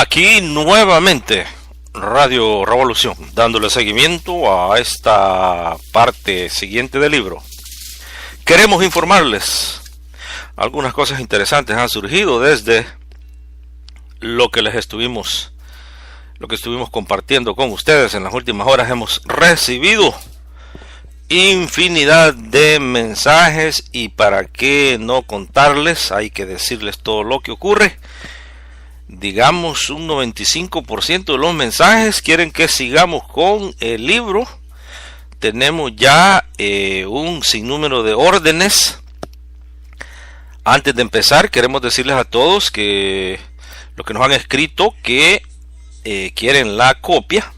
Aquí nuevamente Radio Revolución, dándole seguimiento a esta parte siguiente del libro. Queremos informarles, algunas cosas interesantes han surgido desde lo que estuvimos compartiendo con ustedes en las últimas horas. Hemos recibido infinidad de mensajes y para qué no contarles, hay que decirles todo lo que ocurre. Digamos un 95% de los mensajes quieren que sigamos con el libro. Tenemos ya un sinnúmero de órdenes. Antes de empezar, queremos decirles a todos que los que nos han escrito que quieren la copia,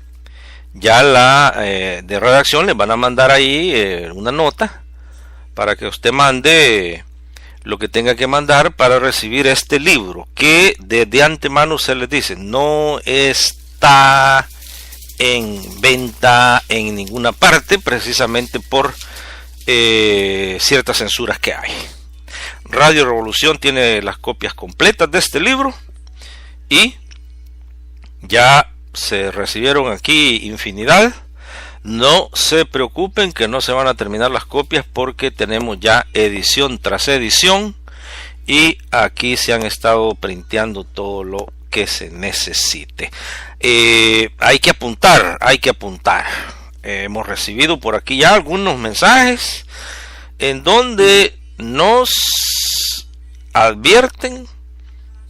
ya la de redacción les van a mandar ahí una nota para que usted mande lo que tenga que mandar para recibir este libro, que desde antemano se les dice no está en venta en ninguna parte, precisamente por ciertas censuras que hay. Radio Revolución tiene las copias completas de este libro y ya se recibieron aquí infinidad. No se preocupen que no se van a terminar las copias porque tenemos ya edición tras edición y aquí se han estado printeando todo lo que se necesite. Hay que apuntar. Hemos recibido por aquí ya algunos mensajes en donde nos advierten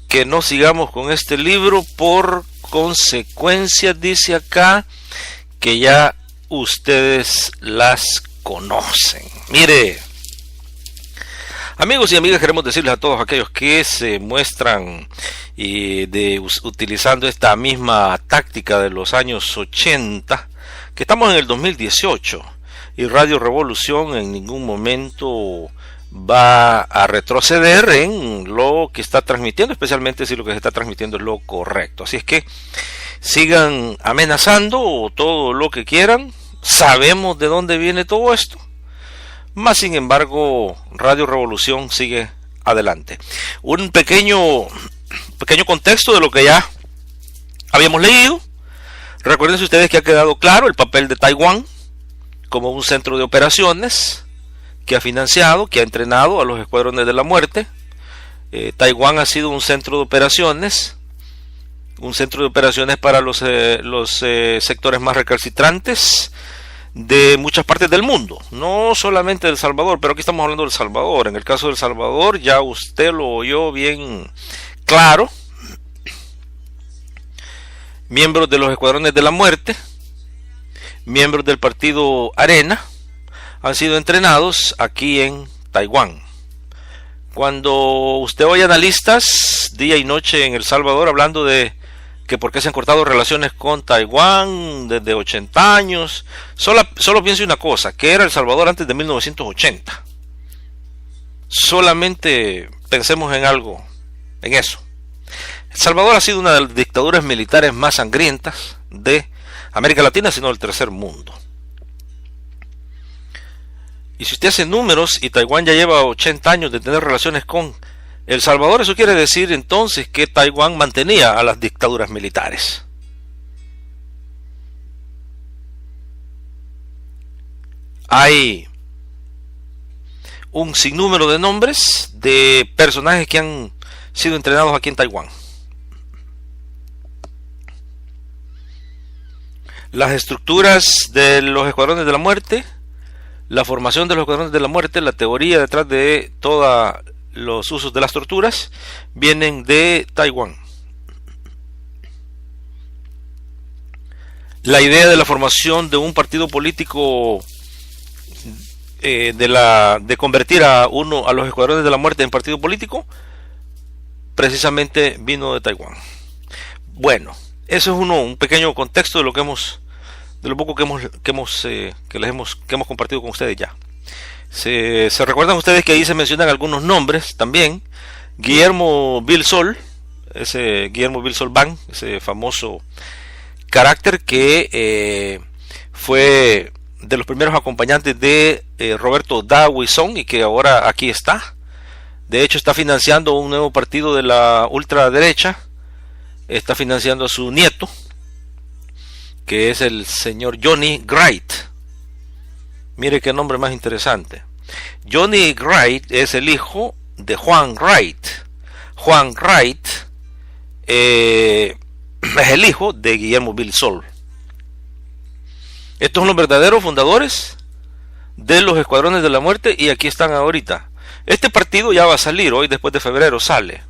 que no sigamos con este libro por consecuencias, dice acá, que ya ustedes las conocen. Mire, amigos y amigas, queremos decirles a todos aquellos que se muestran utilizando esta misma táctica de los años 80, que estamos en el 2018 y Radio Revolución en ningún momento va a retroceder en lo que está transmitiendo, especialmente si lo que se está transmitiendo es lo correcto. Así es que sigan amenazando todo lo que quieran. Sabemos de dónde viene todo esto, más sin embargo Radio Revolución sigue adelante. Un pequeño contexto de lo que ya habíamos leído. Recuerden ustedes que ha quedado claro el papel de Taiwán como un centro de operaciones que ha financiado, que ha entrenado a los escuadrones de la muerte. Taiwán ha sido un centro de operaciones para los sectores más recalcitrantes de muchas partes del mundo, no solamente de El Salvador, pero aquí estamos hablando de El Salvador. En el caso de El Salvador ya usted lo oyó bien claro. Miembros de los escuadrones de la muerte, miembros del partido Arena, han sido entrenados aquí en Taiwán. Cuando usted oye analistas día y noche en El Salvador hablando de que por qué se han cortado relaciones con Taiwán desde 80 años, solo piense una cosa, que era El Salvador antes de 1980. Solamente pensemos en algo, en eso. El Salvador ha sido una de las dictaduras militares más sangrientas de América Latina, sino del tercer mundo. Y si usted hace números y Taiwán ya lleva 80 años de tener relaciones con El Salvador, eso quiere decir entonces que Taiwán mantenía a las dictaduras militares. Hay un sinnúmero de nombres de personajes que han sido entrenados aquí en Taiwán. Las estructuras de los escuadrones de la muerte, la formación de los escuadrones de la muerte, la teoría detrás de todos los usos de las torturas, vienen de Taiwán. La idea de la formación de un partido político, de convertir a los escuadrones de la muerte en partido político, precisamente vino de Taiwán. Bueno, eso es un pequeño contexto de lo poco que hemos compartido con ustedes ya. Se recuerdan ustedes que ahí se mencionan algunos nombres también. Guillermo Bill Sol, Guillermo Bill Sol Ban, ese famoso carácter que fue de los primeros acompañantes de Roberto Dawison y que ahora aquí está. De hecho está financiando un nuevo partido de la ultraderecha está financiando a su nieto, que es el señor Johnny Wright. Mire qué nombre más interesante. Johnny Wright es el hijo de Juan Wright. Juan Wright es el hijo de Guillermo Bill Sol. Estos son los verdaderos fundadores de los Escuadrones de la Muerte, y aquí están ahorita. Este partido ya va a salir hoy, después de febrero sale,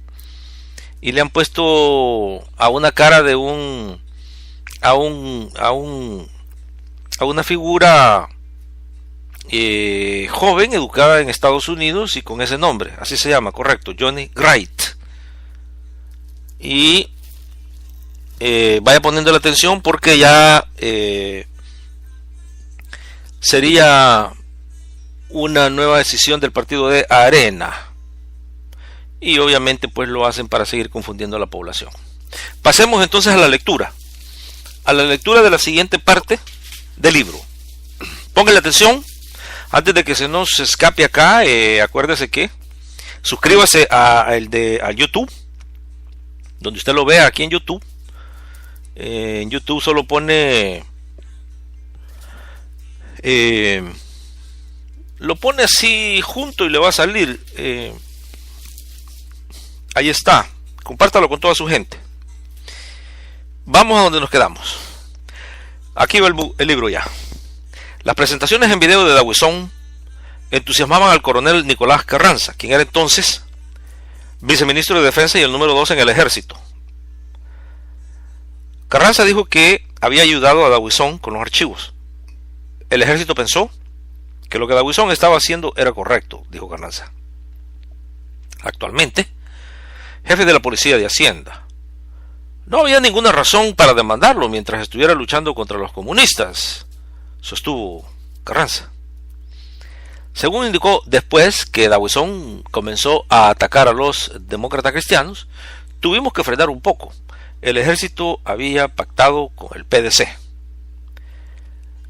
y le han puesto a una cara de a una figura joven, educada en Estados Unidos y con ese nombre, así se llama, correcto, Johnny Wright. Y vaya poniendo la atención, porque ya sería una nueva decisión del partido de Arena, y obviamente pues lo hacen para seguir confundiendo a la población. Pasemos entonces a la lectura de la siguiente parte del libro. Póngale atención antes de que se nos escape acá. Acuérdese que suscríbase a YouTube, donde usted lo vea aquí en YouTube. En YouTube solo pone lo pone así junto y le va a salir. Ahí está. Compártalo con toda su gente. Vamos a donde nos quedamos. Aquí va el libro ya. Las presentaciones en video de Dawison entusiasmaban al coronel Nicolás Carranza, quien era entonces viceministro de Defensa y el número 2 en el ejército. Carranza dijo que había ayudado a Dawison con los archivos. El ejército pensó que lo que Dawison estaba haciendo era correcto, dijo Carranza. Actualmente, jefe de la Policía de Hacienda. No había ninguna razón para demandarlo mientras estuviera luchando contra los comunistas, sostuvo Carranza. Según indicó después que Dawison comenzó a atacar a los demócratas cristianos, tuvimos que frenar un poco. El ejército había pactado con el PDC.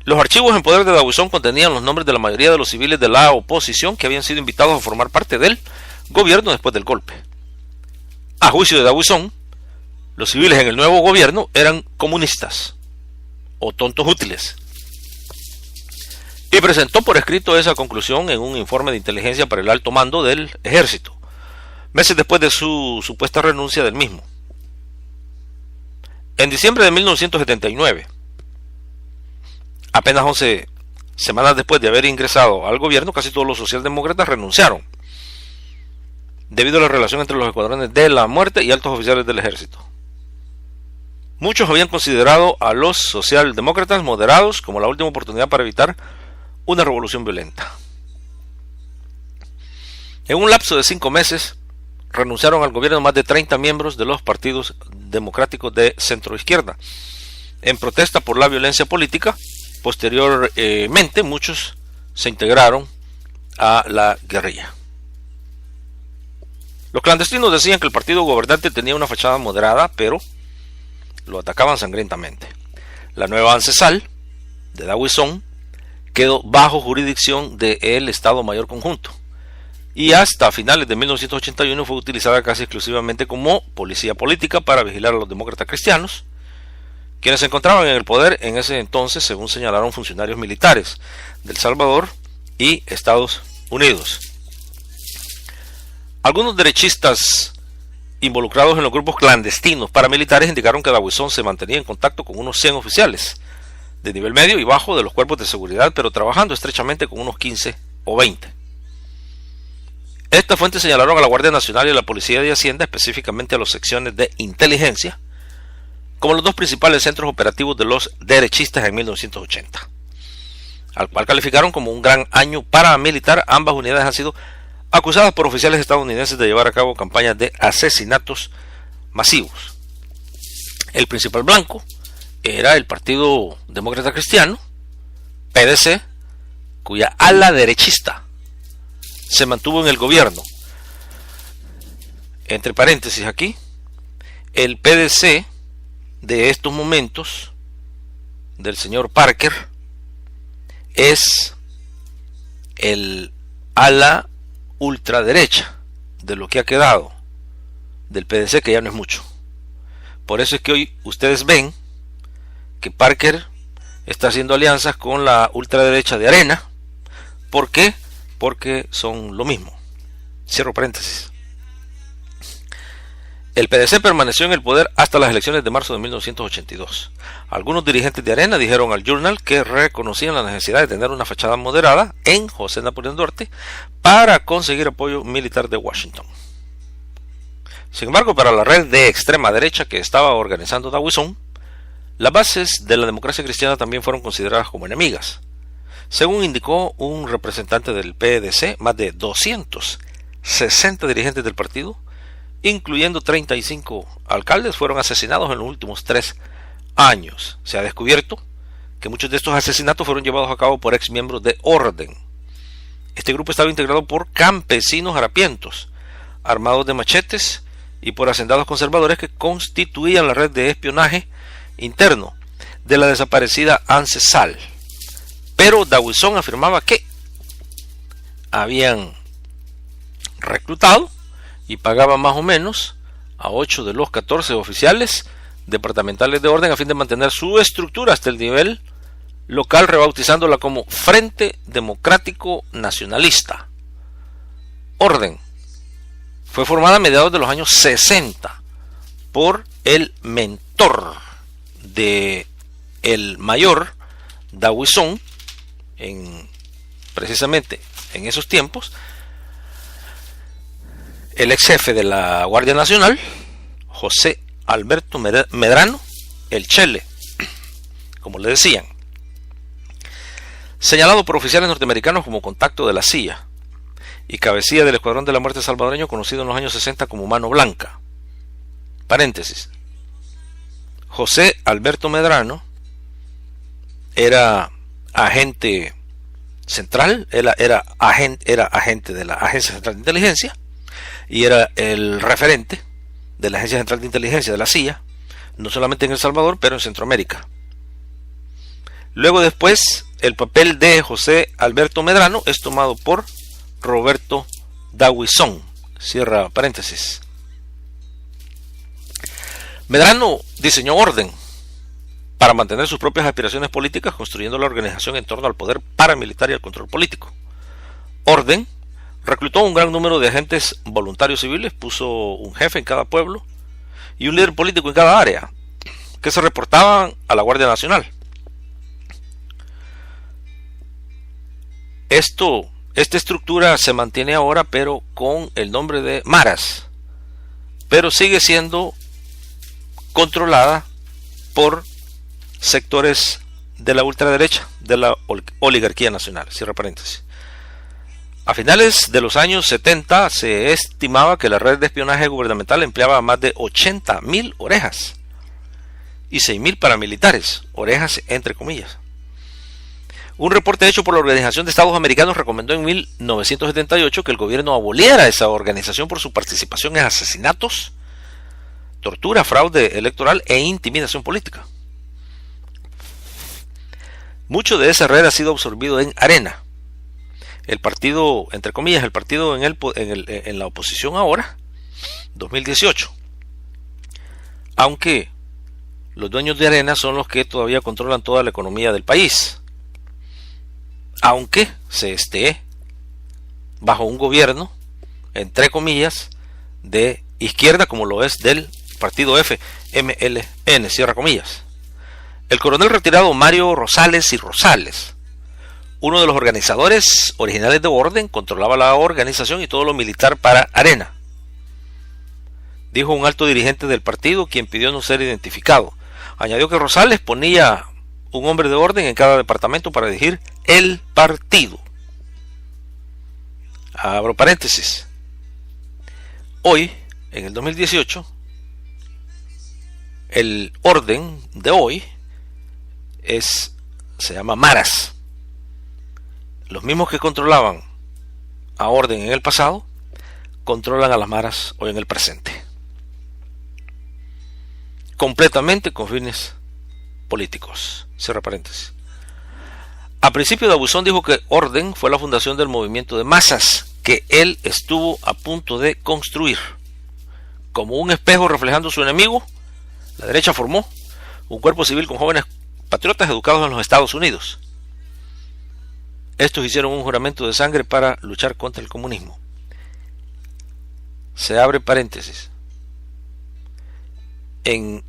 Los archivos en poder de Dawison contenían los nombres de la mayoría de los civiles de la oposición que habían sido invitados a formar parte del gobierno después del golpe. A juicio de Dawison, los civiles en el nuevo gobierno eran comunistas o tontos útiles, y presentó por escrito esa conclusión en un informe de inteligencia para el alto mando del ejército, meses después de su supuesta renuncia del mismo. En diciembre de 1979, apenas 11 semanas después de haber ingresado al gobierno, casi todos los socialdemócratas renunciaron debido a la relación entre los escuadrones de la muerte y altos oficiales del ejército. Muchos habían considerado a los socialdemócratas moderados como la última oportunidad para evitar una revolución violenta. En un lapso de 5 meses, renunciaron al gobierno más de 30 miembros de los partidos democráticos de centroizquierda, en protesta por la violencia política. Posteriormente, muchos se integraron a la guerrilla. Los clandestinos decían que el partido gobernante tenía una fachada moderada, pero lo atacaban sangrientamente. La nueva ancestral de Dawison quedó bajo jurisdicción del Estado Mayor Conjunto, y hasta finales de 1981 fue utilizada casi exclusivamente como policía política para vigilar a los demócratas cristianos, quienes se encontraban en el poder en ese entonces, según señalaron funcionarios militares de El Salvador y Estados Unidos. Algunos derechistas involucrados en los grupos clandestinos paramilitares indicaron que Dawison se mantenía en contacto con unos 100 oficiales de nivel medio y bajo de los cuerpos de seguridad, pero trabajando estrechamente con unos 15 o 20. Estas fuentes señalaron a la Guardia Nacional y a la Policía de Hacienda, específicamente a las secciones de inteligencia, como los dos principales centros operativos de los derechistas en 1980, al cual calificaron como un gran año paramilitar. Ambas unidades han sido acusadas por oficiales estadounidenses de llevar a cabo campañas de asesinatos masivos. El principal blanco era el Partido Demócrata Cristiano, PDC, cuya ala derechista se mantuvo en el gobierno. Entre paréntesis aquí, el PDC de estos momentos del señor Parker es el ala ultraderecha de lo que ha quedado del PDC, que ya no es mucho, Por eso es que hoy ustedes ven que Parker está haciendo alianzas con la ultraderecha de Arena. ¿Por qué? Porque son lo mismo. Cierro paréntesis. El PDC permaneció en el poder hasta las elecciones de marzo de 1982. Algunos dirigentes de Arena dijeron al Journal que reconocían la necesidad de tener una fachada moderada en José Napoleón Duarte para conseguir apoyo militar de Washington. Sin embargo, para la red de extrema derecha que estaba organizando Dawson, las bases de la democracia cristiana también fueron consideradas como enemigas. Según indicó un representante del PDC, más de 260 dirigentes del partido, incluyendo 35 alcaldes, fueron asesinados en los últimos 3 años. Se ha descubierto que muchos de estos asesinatos fueron llevados a cabo por ex miembros de Orden. Este grupo estaba integrado por campesinos harapientos, armados de machetes, y por hacendados conservadores que constituían la red de espionaje interno de la desaparecida Ancesal. Pero Dawson afirmaba que habían reclutado y pagaban más o menos a 8 de los 14 oficiales departamentales de Orden a fin de mantener su estructura hasta el nivel local, rebautizándola como Frente Democrático Nacionalista. Orden fue formada a mediados de los años 60 por el mentor de el mayor Dawson, precisamente en esos tiempos, el ex jefe de la Guardia Nacional, José Alberto Medrano, el Chele, como le decían, señalado por oficiales norteamericanos como contacto de la CIA y cabecilla del Escuadrón de la Muerte salvadoreño, conocido en los años 60 como Mano Blanca. Paréntesis. José Alberto Medrano era agente central, era agente de la Agencia Central de Inteligencia y era el referente de la Agencia Central de Inteligencia de la CIA, no solamente en El Salvador, pero en Centroamérica. Luego después, el papel de José Alberto Medrano es tomado por Roberto Dawson. Cierra paréntesis. Medrano diseñó Orden para mantener sus propias aspiraciones políticas, construyendo la organización en torno al poder paramilitar y al control político. Orden reclutó un gran número de agentes voluntarios civiles, puso un jefe en cada pueblo y un líder político en cada área, que se reportaban a la Guardia Nacional. Esta estructura se mantiene ahora, pero con el nombre de Maras, pero sigue siendo controlada por sectores de la ultraderecha, de la oligarquía nacional. Cierra paréntesis. A finales de los años 70 se estimaba que la red de espionaje gubernamental empleaba más de 80.000 orejas y 6.000 paramilitares, orejas entre comillas. Un reporte hecho por la Organización de Estados Americanos recomendó en 1978 que el gobierno aboliera esa organización por su participación en asesinatos, tortura, fraude electoral e intimidación política. Mucho de esa red ha sido absorbido en Arena, el partido, entre comillas, el partido en la oposición ahora, 2018. Aunque los dueños de Arena son los que todavía controlan toda la economía del país. Aunque se esté bajo un gobierno, entre comillas, de izquierda, como lo es del partido FMLN, cierra comillas. El coronel retirado Mario Rosales y Rosales, uno de los organizadores originales de Orden, controlaba la organización y todo lo militar para Arena, dijo un alto dirigente del partido, quien pidió no ser identificado. Añadió que Rosales ponía un hombre de Orden en cada departamento para dirigir el partido. Abro paréntesis. Hoy, en el 2018, el Orden de hoy se llama Maras. Los mismos que controlaban a Orden en el pasado, controlan a las Maras hoy en el presente. Completamente con fines políticos. Cierra paréntesis. A principio, Dawson dijo que Orden fue la fundación del movimiento de masas que él estuvo a punto de construir. Como un espejo reflejando su enemigo, La derecha formó un cuerpo civil con jóvenes patriotas educados en los Estados Unidos. Estos hicieron un juramento de sangre para luchar contra el comunismo. Se abre paréntesis. En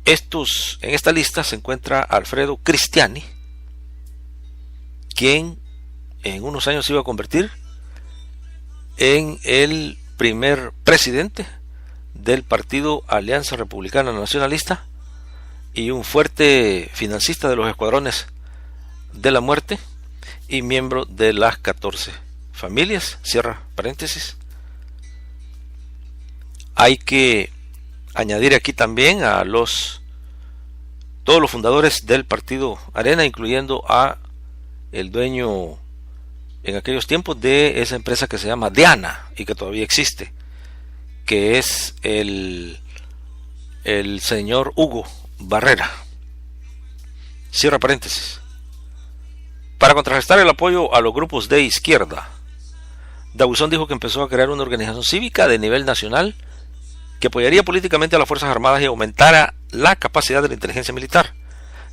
esta lista se encuentra Alfredo Cristiani, quien en unos años se iba a convertir en el primer presidente del partido Alianza Republicana Nacionalista y un fuerte financista de los escuadrones de la muerte y miembro de las 14 familias, cierra paréntesis. Hay que añadir aquí también a todos los fundadores del partido Arena, incluyendo a el dueño en aquellos tiempos de esa empresa que se llama Diana y que todavía existe, que es el señor Hugo Barrera. Cierra paréntesis. Para contrarrestar el apoyo a los grupos de izquierda, Dawson dijo que empezó a crear una organización cívica de nivel nacional que apoyaría políticamente a las Fuerzas Armadas y aumentara la capacidad de la inteligencia militar,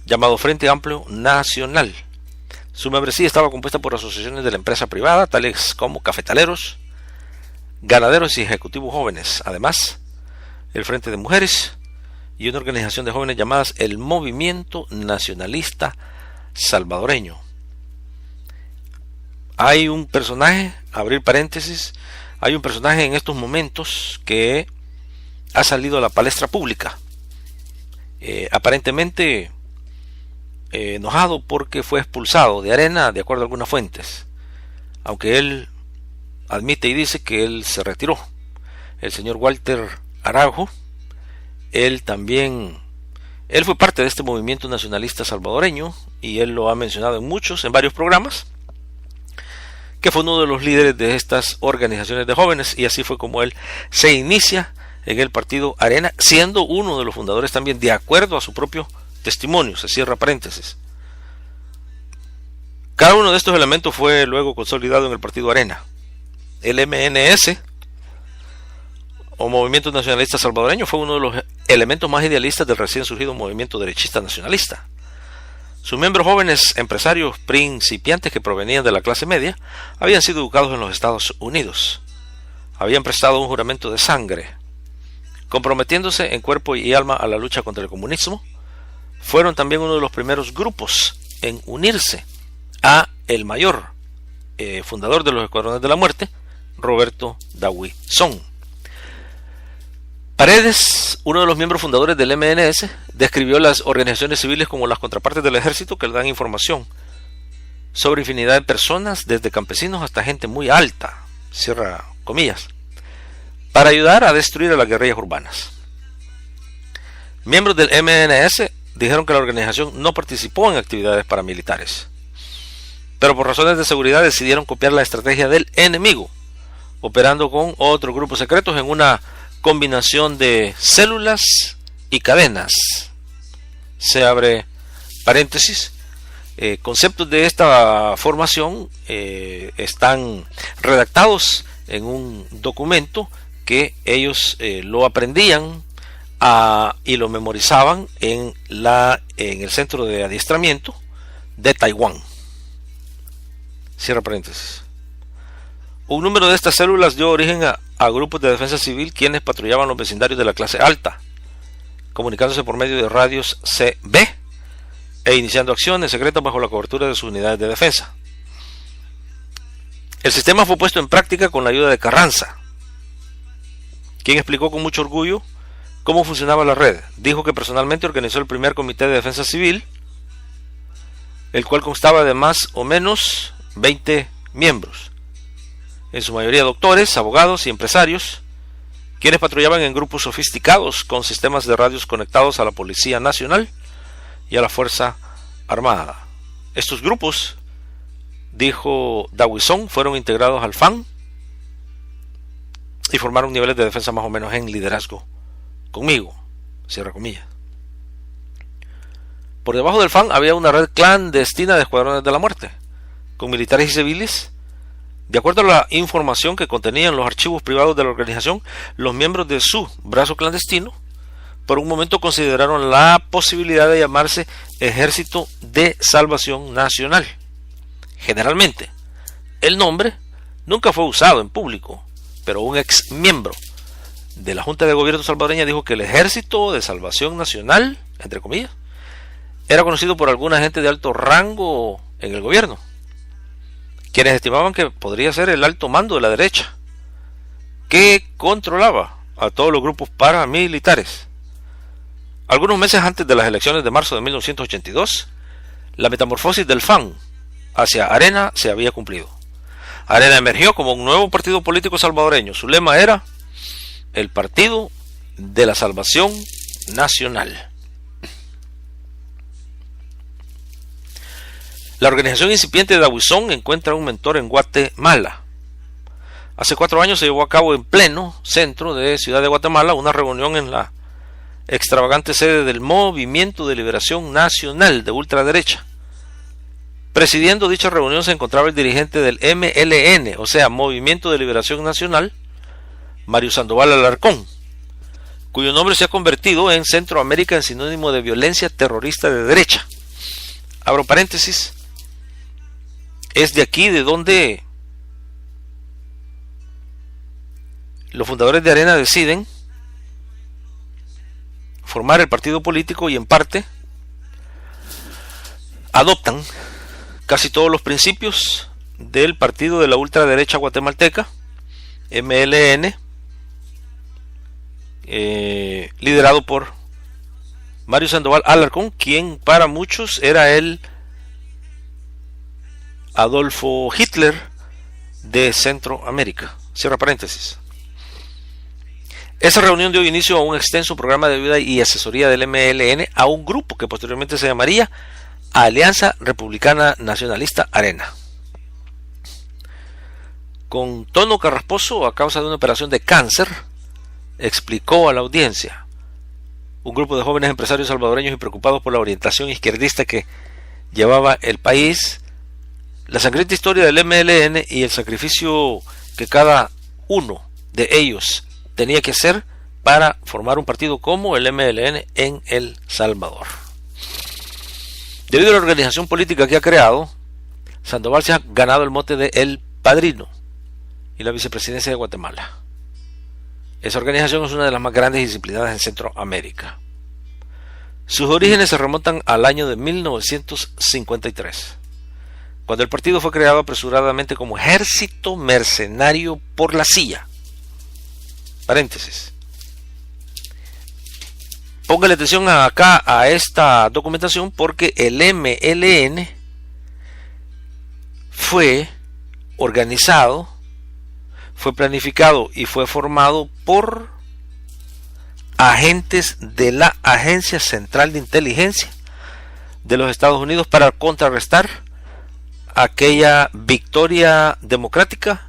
llamado Frente Amplio Nacional. Su membresía estaba compuesta por asociaciones de la empresa privada, tales como cafetaleros, ganaderos y ejecutivos jóvenes. Además, el Frente de Mujeres y una organización de jóvenes llamadas el Movimiento Nacionalista Salvadoreño. Hay un personaje, abrir paréntesis, hay un personaje en estos momentos que ha salido a la palestra pública, aparentemente enojado porque fue expulsado de Arena, de acuerdo a algunas fuentes, aunque él admite y dice que él se retiró. El señor Walter Araujo, él fue parte de este movimiento nacionalista salvadoreño y él lo ha mencionado en varios programas, que fue uno de los líderes de estas organizaciones de jóvenes, y así fue como él se inicia en el partido Arena, siendo uno de los fundadores también, de acuerdo a su propio testimonio, se cierra paréntesis. Cada uno de estos elementos fue luego consolidado en el partido Arena. El MNS, o Movimiento Nacionalista Salvadoreño, fue uno de los elementos más idealistas del recién surgido movimiento derechista nacionalista. Sus miembros jóvenes empresarios principiantes que provenían de la clase media habían sido educados en los Estados Unidos. Habían prestado un juramento de sangre, comprometiéndose en cuerpo y alma a la lucha contra el comunismo. Fueron también uno de los primeros grupos en unirse a el mayor fundador de los Escuadrones de la Muerte, Roberto Dawson. Paredes, uno de los miembros fundadores del MNS, describió las organizaciones civiles como las contrapartes del ejército que le dan información sobre infinidad de personas, desde campesinos hasta gente muy alta, cierra comillas, para ayudar a destruir a las guerrillas urbanas. Miembros del MNS dijeron que la organización no participó en actividades paramilitares, pero por razones de seguridad decidieron copiar la estrategia del enemigo, operando con otros grupos secretos en una combinación de células y cadenas. Se abre paréntesis. Conceptos de esta formación están redactados en un documento que ellos lo aprendían y lo memorizaban en el centro de adiestramiento de Taiwán. Cierra paréntesis. Un número de estas células dio origen a grupos de defensa civil, quienes patrullaban los vecindarios de la clase alta, comunicándose por medio de radios CB e iniciando acciones secretas bajo la cobertura de sus unidades de defensa. El sistema fue puesto en práctica con la ayuda de Carranza, quien explicó con mucho orgullo cómo funcionaba la red. Dijo que personalmente organizó el primer comité de defensa civil, el cual constaba de más o menos 20 miembros, en su mayoría doctores, abogados y empresarios, quienes patrullaban en grupos sofisticados con sistemas de radios conectados a la Policía Nacional y a la Fuerza Armada. Estos grupos, dijo Dawson, fueron integrados al FAN y formaron niveles de defensa más o menos en liderazgo conmigo, cierra comillas. Por debajo del FAN había una red clandestina de escuadrones de la muerte, con militares y civiles. De acuerdo a la información que contenían los archivos privados de la organización, los miembros de su brazo clandestino por un momento consideraron la posibilidad de llamarse Ejército de Salvación Nacional. Generalmente, el nombre nunca fue usado en público, pero un ex miembro de la Junta de Gobierno salvadoreña dijo que el Ejército de Salvación Nacional, entre comillas, era conocido por alguna gente de alto rango en el gobierno, quienes estimaban que podría ser el alto mando de la derecha, que controlaba a todos los grupos paramilitares. Algunos meses antes de las elecciones de marzo de 1982, la metamorfosis del FAN hacia Arena se había cumplido. Arena emergió como un nuevo partido político salvadoreño. Su lema era el Partido de la Salvación Nacional. La organización incipiente de Aguizón encuentra un mentor en Guatemala. Hace 4 años se llevó a cabo en pleno centro de Ciudad de Guatemala una reunión en la extravagante sede del Movimiento de Liberación Nacional de ultraderecha. Presidiendo dicha reunión se encontraba el dirigente del MLN, o sea, Movimiento de Liberación Nacional, Mario Sandoval Alarcón, cuyo nombre se ha convertido en Centroamérica en sinónimo de violencia terrorista de derecha. Abro paréntesis. Es de aquí de donde los fundadores de Arena deciden formar el partido político y en parte adoptan casi todos los principios del partido de la ultraderecha guatemalteca, MLN, liderado por Mario Sandoval Alarcón, quien para muchos era el Adolfo Hitler de Centroamérica. Cierra paréntesis. Esa reunión dio inicio a un extenso programa de ayuda y asesoría del MLN a un grupo que posteriormente se llamaría Alianza Republicana Nacionalista Arena. Con tono carrasposo a causa de una operación de cáncer, explicó a la audiencia: un grupo de jóvenes empresarios salvadoreños y preocupados por la orientación izquierdista que llevaba el país, la sangrienta historia del MLN y el sacrificio que cada uno de ellos tenía que hacer para formar un partido como el MLN en El Salvador. Debido a la organización política que ha creado, Sandoval se ha ganado el mote de El Padrino y la vicepresidencia de Guatemala. Esa organización es una de las más grandes y disciplinadas en Centroamérica. Sus orígenes se remontan al año de 1953, cuando el partido fue creado apresuradamente como Ejército Mercenario por la Silla. Paréntesis. Póngale atención acá a esta documentación, porque el MLN fue organizado, fue planificado y fue formado por agentes de la Agencia Central de Inteligencia de los Estados Unidos para contrarrestar aquella victoria democrática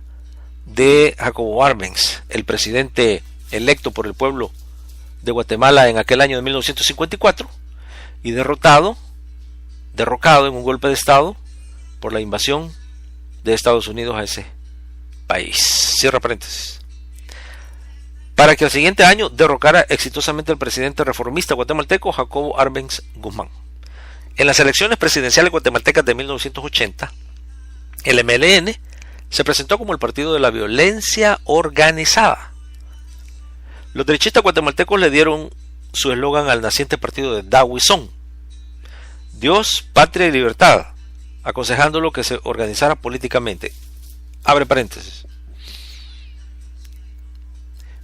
de Jacobo Arbenz, el presidente electo por el pueblo de Guatemala en aquel año de 1954 y derrocado en un golpe de estado por la invasión de Estados Unidos a ese país. Cierra paréntesis. Para que al siguiente año derrocara exitosamente al presidente reformista guatemalteco Jacobo Arbenz Guzmán. En las elecciones presidenciales guatemaltecas de 1980, el MLN se presentó como el partido de la violencia organizada. Los derechistas guatemaltecos le dieron su eslogan al naciente partido de Aguizón: Dios, Patria y Libertad, aconsejándolo que se organizara políticamente. Abre paréntesis.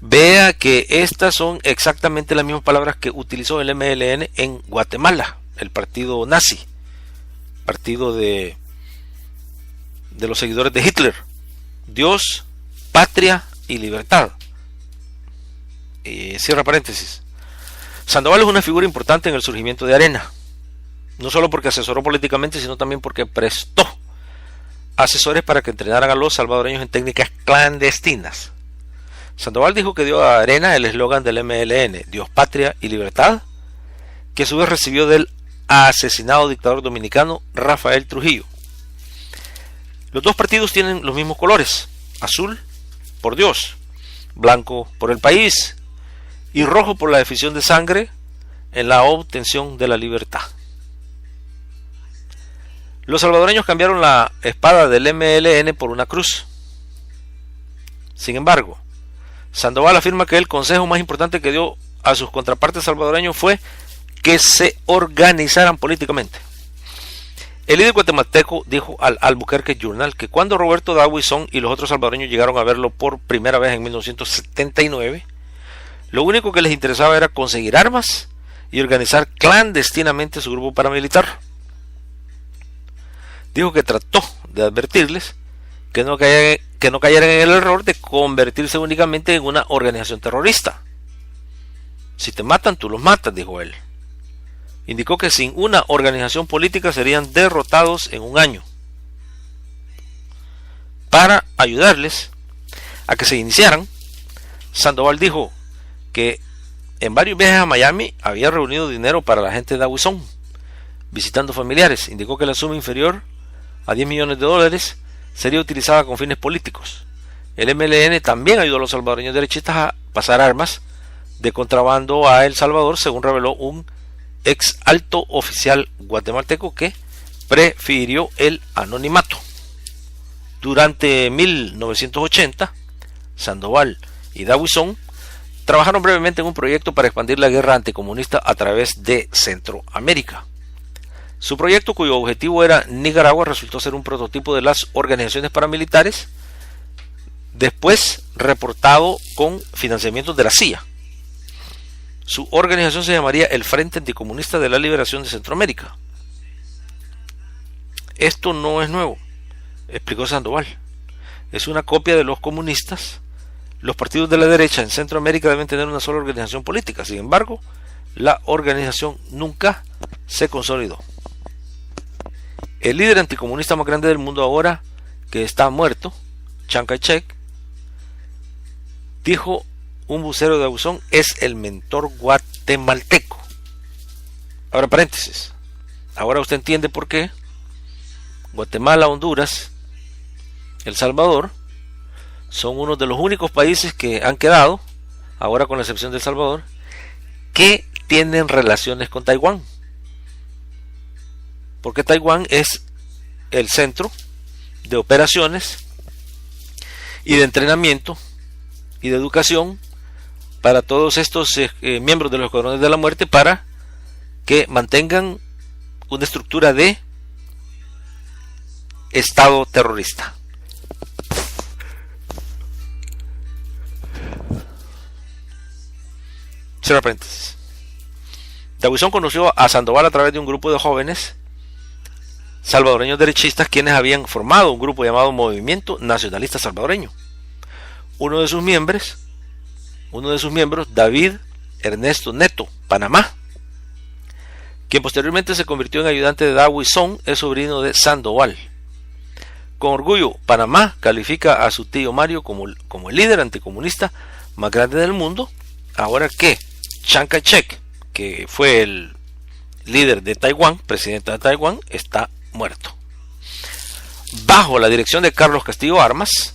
Vea que estas son exactamente las mismas palabras que utilizó el MLN en Guatemala, el partido nazi, partido de los seguidores de Hitler: Dios, Patria y Libertad. Cierra paréntesis. Sandoval es una figura importante en el surgimiento de Arena, no solo porque asesoró políticamente, sino también porque prestó asesores para que entrenaran a los salvadoreños en técnicas clandestinas. Sandoval dijo que dio a Arena el eslogan del MLN: Dios, Patria y Libertad, que a su vez recibió del asesinado dictador dominicano Rafael Trujillo. Los dos partidos tienen los mismos colores: azul por Dios, blanco por el país y rojo por la efusión de sangre en la obtención de la libertad. Los salvadoreños cambiaron la espada del MLN por una cruz. Sin embargo, Sandoval afirma que el consejo más importante que dio a sus contrapartes salvadoreños fue que se organizaran políticamente. El líder guatemalteco dijo al Albuquerque Journal que cuando Roberto Dawison y los otros salvadoreños llegaron a verlo por primera vez en 1979, lo único que les interesaba era conseguir armas y organizar clandestinamente su grupo paramilitar. Dijo que trató de advertirles que no cayeran en el error de convertirse únicamente en una organización terrorista. Si te matan, tú los matas, dijo él. Indicó que sin una organización política serían derrotados en un año. Para ayudarles a que se iniciaran, Sandoval dijo que en varios viajes a Miami había reunido dinero para la gente de Dawison, visitando familiares. Indicó que la suma inferior a $10 millones sería utilizada con fines políticos. El MLN también ayudó a los salvadoreños derechistas a pasar armas de contrabando a El Salvador, según reveló un ex alto oficial guatemalteco que prefirió el anonimato. Durante 1980, Sandoval y Dawison trabajaron brevemente en un proyecto para expandir la guerra anticomunista a través de Centroamérica. Su proyecto, cuyo objetivo era Nicaragua, resultó ser un prototipo de las organizaciones paramilitares, después reportado con financiamiento de la CIA. Su organización se llamaría el Frente Anticomunista de la Liberación de Centroamérica. Esto no es nuevo, explicó Sandoval. Es una copia de los comunistas. Los partidos de la derecha en Centroamérica deben tener una sola organización política. Sin embargo, la organización nunca se consolidó. El líder anticomunista más grande del mundo ahora, que está muerto, Chiang Kai-shek, dijo un vocero de Dawison, es el mentor guatemalteco. Ahora paréntesis. Ahora usted entiende por qué Guatemala, Honduras, El Salvador son uno de los únicos países que han quedado, ahora con la excepción de El Salvador, que tienen relaciones con Taiwán. Porque Taiwán es el centro de operaciones y de entrenamiento y de educación para todos estos miembros de los Escuadrones de la Muerte, para que mantengan una estructura de Estado terrorista. Cierra paréntesis. Dawison conoció a Sandoval a través de un grupo de jóvenes salvadoreños derechistas quienes habían formado un grupo llamado Movimiento Nacionalista Salvadoreño. Uno de sus miembros, David Ernesto Neto Panamá, quien posteriormente se convirtió en ayudante de Dawison, es sobrino de Sandoval. Con orgullo, Panamá califica a su tío Mario como el líder anticomunista más grande del mundo, ahora que Chiang Kai-shek, que fue el líder de Taiwán, presidente de Taiwán, está muerto. Bajo la dirección de Carlos Castillo Armas,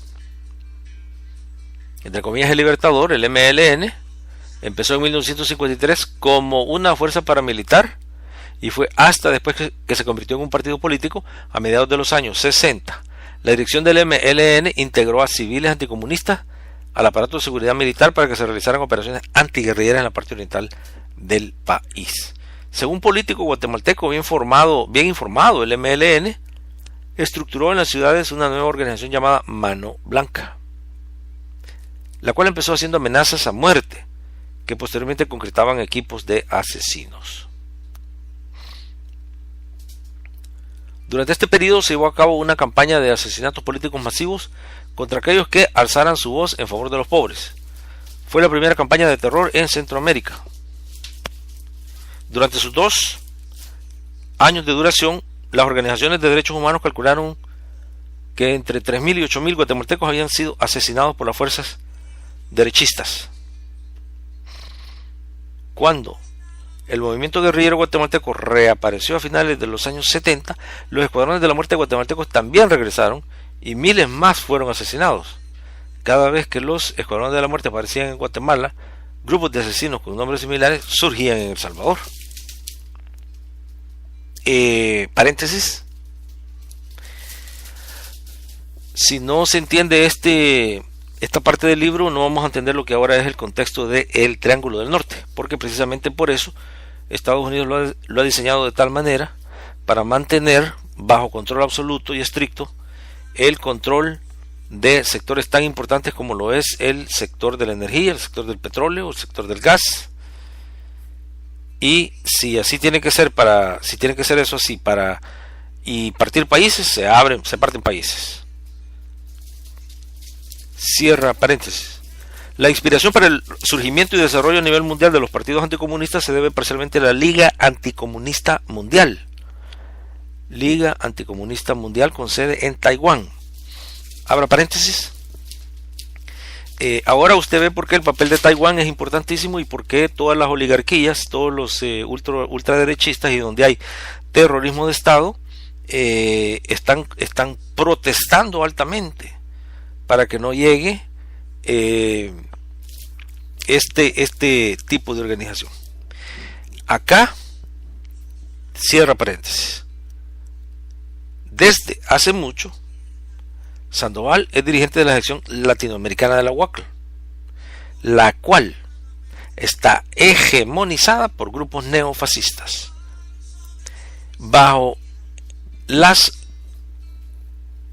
entre comillas el Libertador, el MLN empezó en 1953 como una fuerza paramilitar y fue hasta después que se convirtió en un partido político a mediados de los años 60. La dirección del MLN integró a civiles anticomunistas al aparato de seguridad militar para que se realizaran operaciones antiguerrilleras en la parte oriental del país. Según político guatemalteco bien informado, el MLN estructuró en las ciudades una nueva organización llamada Mano Blanca, la cual empezó haciendo amenazas a muerte, que posteriormente concretaban equipos de asesinos. Durante este periodo se llevó a cabo una campaña de asesinatos políticos masivos contra aquellos que alzaran su voz en favor de los pobres. Fue la primera campaña de terror en Centroamérica. Durante sus 2 años de duración, las organizaciones de derechos humanos calcularon que entre 3.000 y 8.000 guatemaltecos habían sido asesinados por las fuerzas derechistas. Cuando el movimiento guerrillero guatemalteco reapareció a finales de los años 70, los Escuadrones de la Muerte guatemaltecos también regresaron y miles más fueron asesinados. Cada vez que los Escuadrones de la Muerte aparecían en Guatemala, grupos de asesinos con nombres similares surgían en El Salvador. Paréntesis. Si no se entiende esta parte del libro, no vamos a entender lo que ahora es el contexto del Triángulo del Norte, porque precisamente por eso Estados Unidos lo ha diseñado de tal manera para mantener bajo control absoluto y estricto el control de sectores tan importantes como lo es el sector de la energía, el sector del petróleo, el sector del gas. Y si así tiene que ser eso así y partir países, se parten países. Cierra paréntesis. La inspiración para el surgimiento y desarrollo a nivel mundial de los partidos anticomunistas se debe parcialmente a la Liga Anticomunista Mundial. Liga Anticomunista Mundial con sede en Taiwán. Abra paréntesis. Ahora usted ve por qué el papel de Taiwán es importantísimo y por qué todas las oligarquías, todos los ultraderechistas y donde hay terrorismo de Estado están protestando altamente para que no llegue este tipo de organización. Acá cierra paréntesis. Desde hace mucho, Sandoval es dirigente de la sección latinoamericana de la UACL, la cual está hegemonizada por grupos neofascistas. Bajo las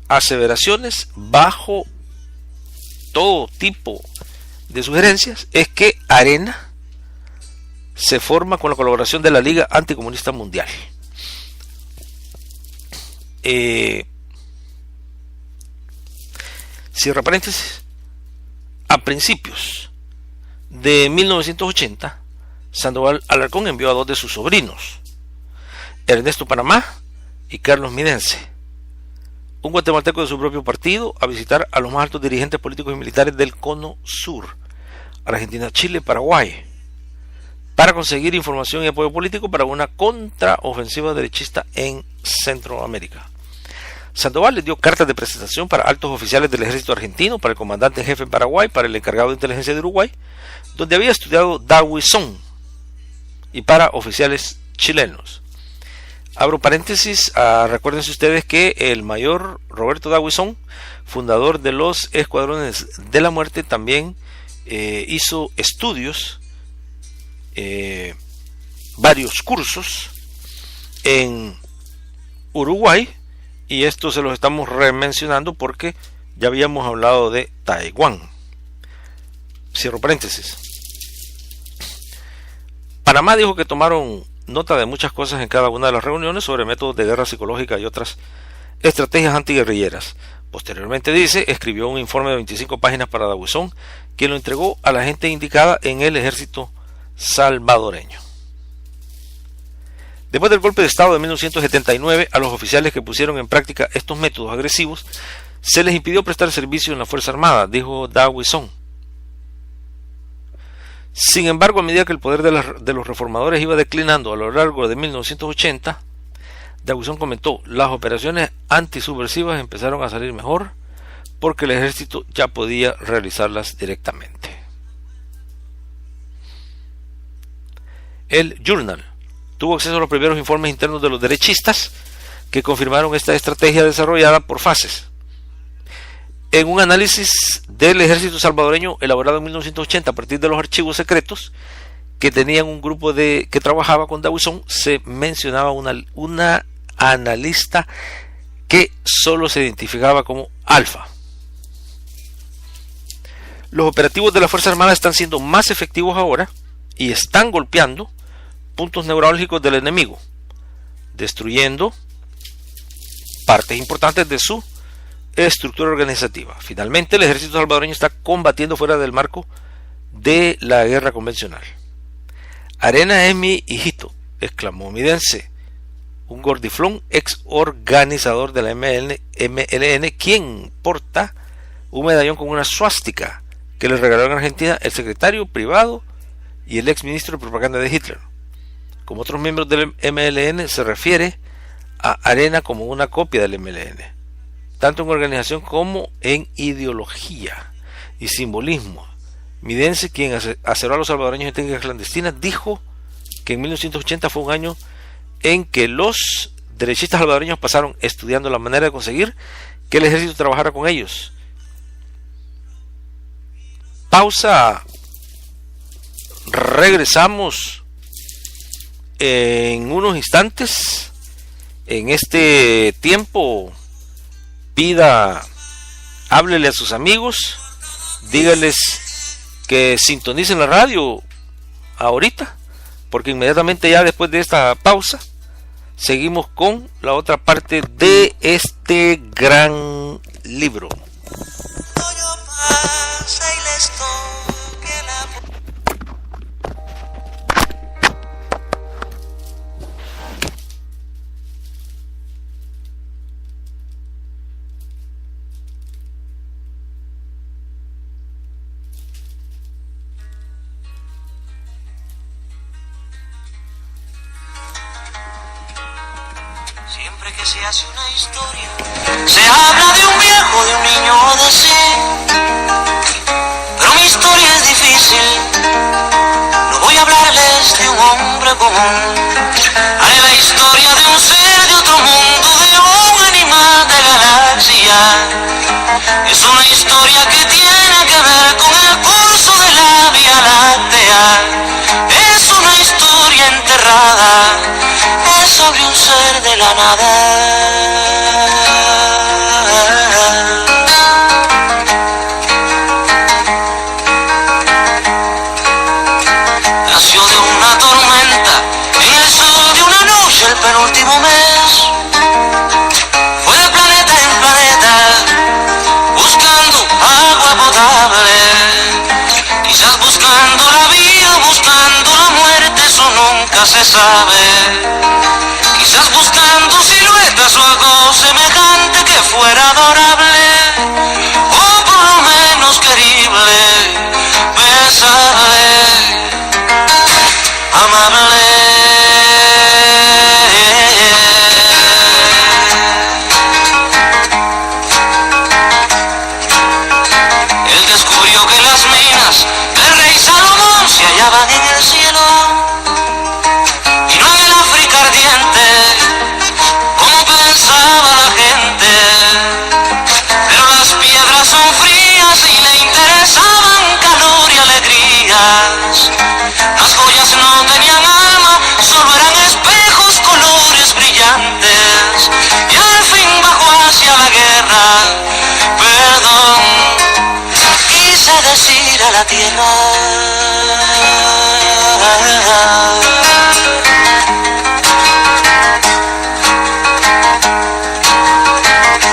aseveraciones, bajo todo tipo de sugerencias, es que Arena se forma con la colaboración de la Liga Anticomunista Mundial. Cierra paréntesis. A principios de 1980, Sandoval Alarcón envió a dos de sus sobrinos, Ernesto Panamá y Carlos Midense, un guatemalteco de su propio partido, a visitar a los más altos dirigentes políticos y militares del Cono Sur, Argentina, Chile, Paraguay, para conseguir información y apoyo político para una contraofensiva derechista en Centroamérica. Sandoval le dio cartas de presentación para altos oficiales del ejército argentino, para el comandante en jefe en Paraguay, para el encargado de inteligencia de Uruguay, donde había estudiado Dawison, y para oficiales chilenos. Abro paréntesis, recuérdense ustedes que el mayor Roberto Dawison, fundador de los Escuadrones de la Muerte, también hizo estudios, varios cursos en Uruguay, y esto se los estamos remencionando porque ya habíamos hablado de Taiwán. Cierro paréntesis. Panamá dijo que tomaron nota de muchas cosas en cada una de las reuniones sobre métodos de guerra psicológica y otras estrategias antiguerrilleras. Posteriormente escribió un informe de 25 páginas para Dawson, quien lo entregó a la gente indicada en el ejército salvadoreño. Después del golpe de Estado de 1979, a los oficiales que pusieron en práctica estos métodos agresivos se les impidió prestar servicio en la Fuerza Armada, dijo Dawson. Sin embargo, a medida que el poder de los reformadores iba declinando a lo largo de 1980, Dawson comentó: las operaciones antisubversivas empezaron a salir mejor porque el ejército ya podía realizarlas directamente. El Journal tuvo acceso a los primeros informes internos de los derechistas que confirmaron esta estrategia desarrollada por fases. En un análisis del ejército salvadoreño elaborado en 1980 a partir de los archivos secretos que tenían un grupo que trabajaba con Dawson, se mencionaba una analista que solo se identificaba como Alfa. Los operativos de la Fuerza Armada están siendo más efectivos ahora y están golpeando puntos neurálgicos del enemigo, destruyendo partes importantes de su estructura organizativa. Finalmente, el ejército salvadoreño está combatiendo fuera del marco de la guerra convencional. Arena es mi hijito, exclamó Midense, un gordiflón ex organizador de la MLN, quien porta un medallón con una suástica que le regaló en Argentina el secretario privado y el ex ministro de propaganda de Hitler. Como otros miembros del MLN, se refiere a Arena como una copia del MLN, tanto en organización como en ideología y simbolismo, Midense, quien asesoró a los salvadoreños en técnicas clandestinas, dijo que en 1980 fue un año en que los derechistas salvadoreños pasaron estudiando la manera de conseguir que el ejército trabajara con ellos. Pausa. Regresamos en unos instantes. En este tiempo, háblele a sus amigos, dígales que sintonicen la radio ahorita, porque inmediatamente ya después de esta pausa seguimos con la otra parte de este gran libro. Que se hace una historia, se habla de un viejo, de un niño o de sí, pero mi historia es difícil, no voy a hablarles de un hombre común, haré la historia de un ser de otro mundo, de un animal de galaxia, es una historia que tiene que ver con el curso de la Vía Láctea, es una historia enterrada, es sobre un ser de la nada. Nació de una tormenta en el sur de una noche el penúltimo mes. Fue de planeta en planeta buscando agua potable, quizás buscando la vida, buscando la muerte, eso nunca se sabe. Quizás buscando siluetas o algo semejante que fuera adorable, o por lo menos querible, besable, amable. Él descubrió que las minas del rey Salomón se hallaban en el cielo, y no en el África ardiente, como pensaba la gente, pero las piedras son frías y le interesaban calor y alegrías. Las joyas no tenían alma, solo eran espejos, colores brillantes, y al fin bajó hacia la guerra, perdón, quise decir a la tierra.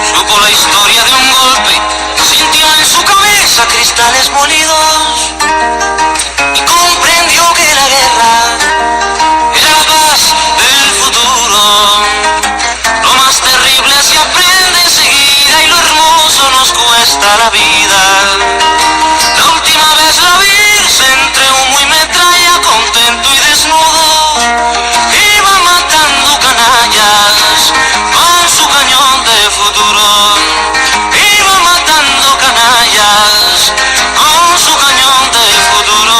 Supo la historia de un golpe, sintió en su cabeza cristales molidos y comprendió que la guerra era la paz del futuro. Lo más terrible se aprende enseguida y lo hermoso nos cuesta la vida. La última vez la vi entre humo y metralla, contento y desnudo, iba matando canallas con su cañón de futuro, iba matando canallas con su cañón de futuro.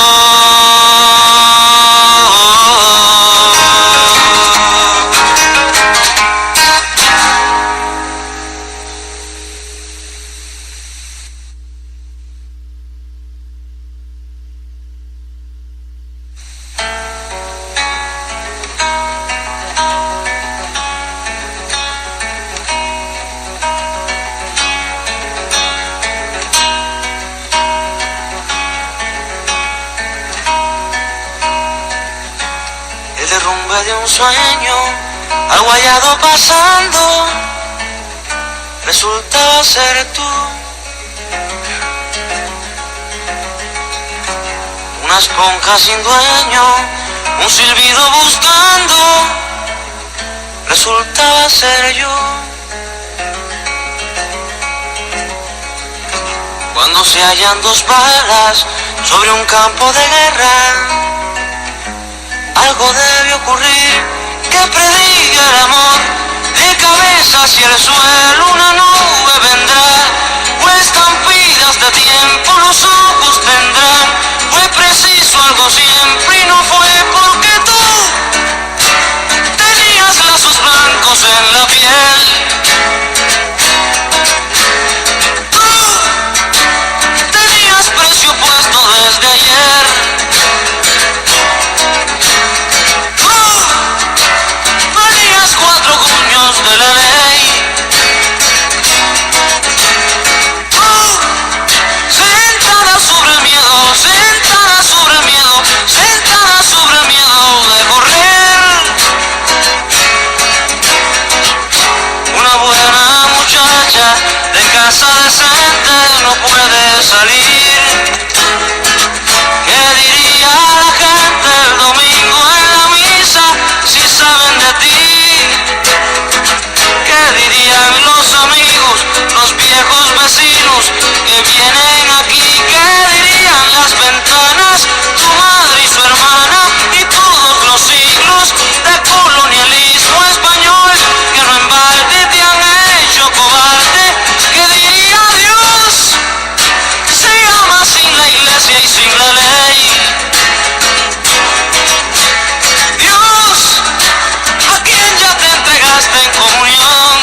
De un sueño, algo hallado pasando, resultaba ser tú. Una esponja sin dueño, un silbido buscando, resultaba ser yo. Cuando se hallan dos balas sobre un campo de guerra, algo debe ocurrir que prediga el amor. De cabeza hacia el suelo una nube vendrá, o estampidas de tiempo los ojos tendrán. preciso algo siempre y no fue porque tú tenías lazos blancos en la piel. Tú tenías precio puesto desde ayer. Tú valías 4 cuños de la ley. Tú sentada sobre el miedo, sentada sobre el miedo, sentada sobre el miedo de correr. Una buena muchacha de casa decente no puede salir. ¿Qué diría la gente el domingo en la misa si saben de ti? ¿Qué dirían los amigos, los viejos vecinos que vienen aquí? ¿Qué dirían las ventanas, tu madre y su hermana y todos los siglos de colonialismo español que no en balde te han hecho cobarde? ¿Qué diría Dios? Se llama sin la iglesia y sin la ley. Dios, a quien ya te entregaste en comunión.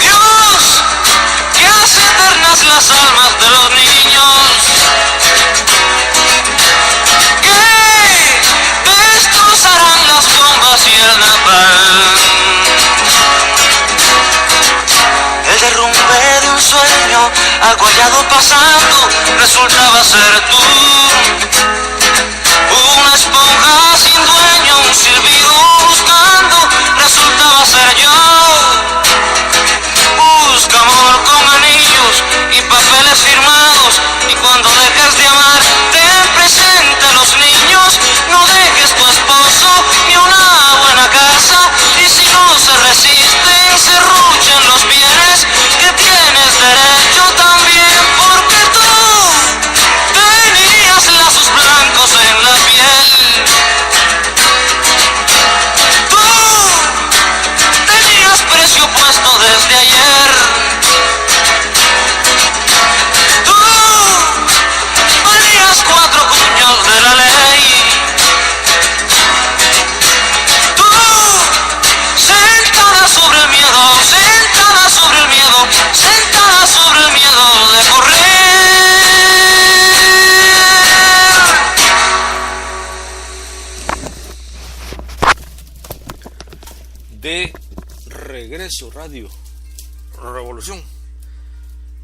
Dios, que hace eternas las almas de los niños. Que destrozarán las bombas y el napalm. El derrumbe de un sueño aguayado pasando resultaba ser tú. Una esponja sin dueño, un silbido buscando resultaba ser yo. Busca amor con anillos y papeles firmados, y cuando dejes de amar ten presente a los niños. No dejes tu esposo ni una buena casa, y si no se resisten serruchen los bienes que tienes derecho también, porque tú tenías lazos blancos en la piel. Tú tenías precio puesto desde ayer. Tú valías 4 cuños de la ley. Tú sentada sobre el miedo, sentada sobre el miedo, sentada sobre el miedo de correr. De regreso, Radio Revolución.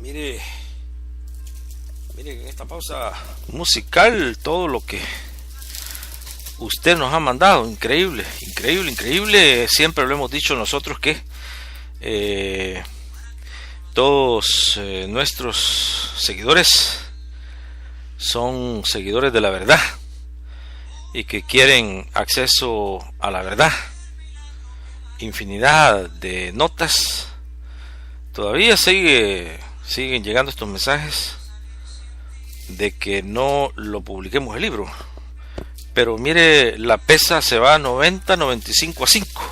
Mire en esta pausa musical todo lo que usted nos ha mandado. Increíble. Siempre lo hemos dicho nosotros que todos nuestros seguidores son seguidores de la verdad y que quieren acceso a la verdad. Infinidad de notas. Todavía siguen llegando estos mensajes de que no lo publiquemos el libro, pero mire, la pesa se va a 95 a 5.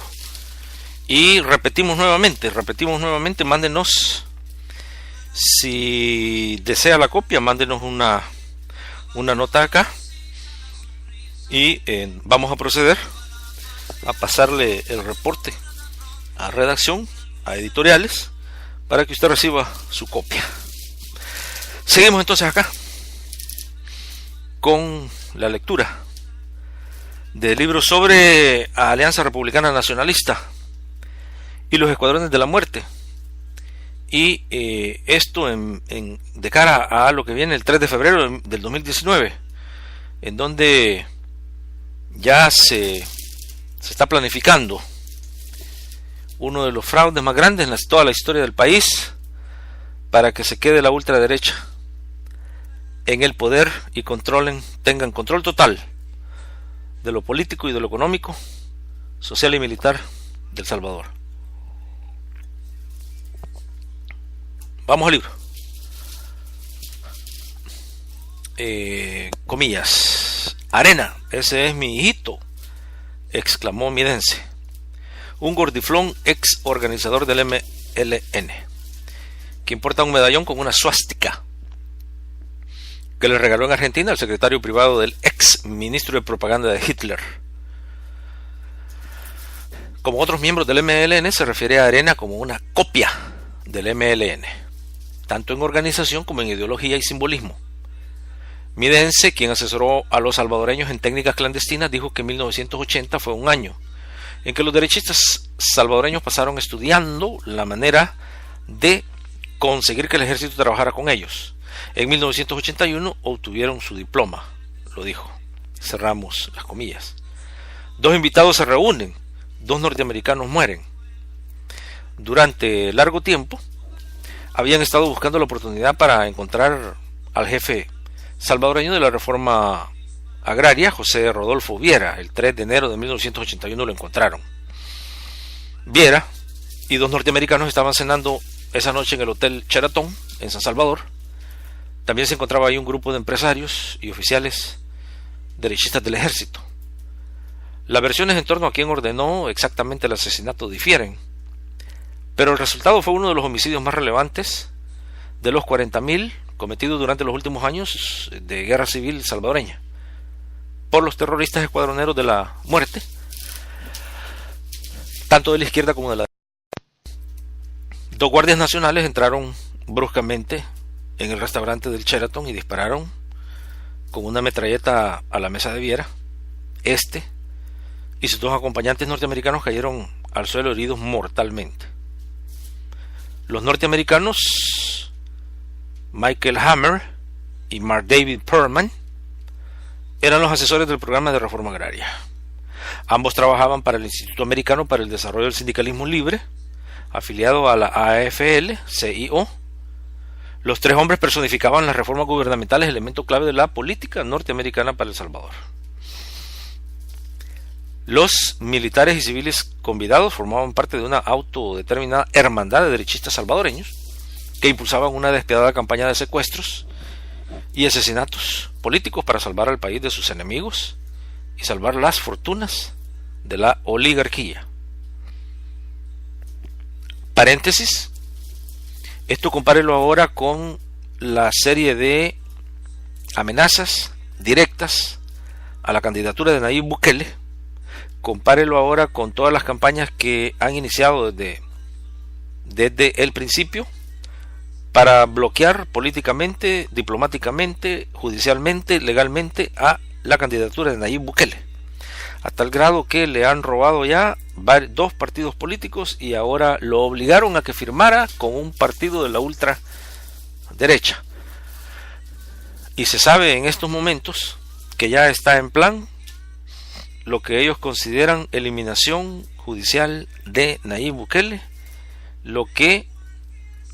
Y repetimos nuevamente, mándenos, si desea la copia, mándenos una nota acá y vamos a proceder a pasarle el reporte a redacción, a editoriales, para que usted reciba su copia. Seguimos entonces acá con la lectura del libro sobre Alianza Republicana Nacionalista y los Escuadrones de la Muerte, y esto de cara a lo que viene el 3 de febrero del 2019, en donde ya se está planificando uno de los fraudes más grandes en toda la historia del país, para que se quede la ultraderecha en el poder y tengan control total de lo político y de lo económico, social y militar de El Salvador. Vamos al libro. Comillas. Arena, ese es mi hijito, exclamó Midense, un gordiflón ex organizador del MLN, quien porta un medallón con una suástica que le regaló en Argentina al secretario privado del ex ministro de propaganda de Hitler. Como otros miembros del MLN, se refiere a Arena como una copia del MLN, tanto en organización como en ideología y simbolismo. Midense, quien asesoró a los salvadoreños en técnicas clandestinas, dijo que 1980 fue un año en que los derechistas salvadoreños pasaron estudiando la manera de conseguir que el ejército trabajara con ellos. En 1981 obtuvieron su diploma, lo dijo. Cerramos las comillas. 2 invitados se reúnen, 2 norteamericanos mueren. Durante largo tiempo habían estado buscando la oportunidad para encontrar al jefe salvadoreño de la reforma agraria, José Rodolfo Viera. El 3 de enero de 1981 lo encontraron. Viera y 2 norteamericanos estaban cenando esa noche en el Hotel Sheraton en San Salvador. También se encontraba ahí un grupo de empresarios y oficiales derechistas del ejército. Las versiones en torno a quién ordenó exactamente el asesinato difieren, pero el resultado fue uno de los homicidios más relevantes de los 40.000 cometidos durante los últimos años de guerra civil salvadoreña por los terroristas escuadroneros de la muerte, tanto de la izquierda como de la derecha. 2 guardias nacionales entraron bruscamente en el restaurante del Sheraton y dispararon con una metralleta a la mesa de Viera. Este y sus 2 acompañantes norteamericanos cayeron al suelo heridos mortalmente. Los norteamericanos Michael Hammer y Mark David Perlman eran los asesores del programa de reforma agraria. Ambos trabajaban para el Instituto Americano para el Desarrollo del Sindicalismo Libre, afiliado a la AFL-CIO. Los 3 hombres personificaban las reformas gubernamentales, elemento clave de la política norteamericana para El Salvador. Los militares y civiles convidados formaban parte de una autodeterminada hermandad de derechistas salvadoreños que impulsaban una despiadada campaña de secuestros y asesinatos políticos para salvar al país de sus enemigos y salvar las fortunas de la oligarquía. Paréntesis, esto compárelo ahora con la serie de amenazas directas a la candidatura de Nayib Bukele. Compárelo ahora con todas las campañas que han iniciado desde el principio para bloquear políticamente, diplomáticamente, judicialmente, legalmente a la candidatura de Nayib Bukele, a tal grado que le han robado ya 2 partidos políticos y ahora lo obligaron a que firmara con un partido de la ultraderecha. Y se sabe en estos momentos que ya está en plan lo que ellos consideran eliminación judicial de Nayib Bukele, lo que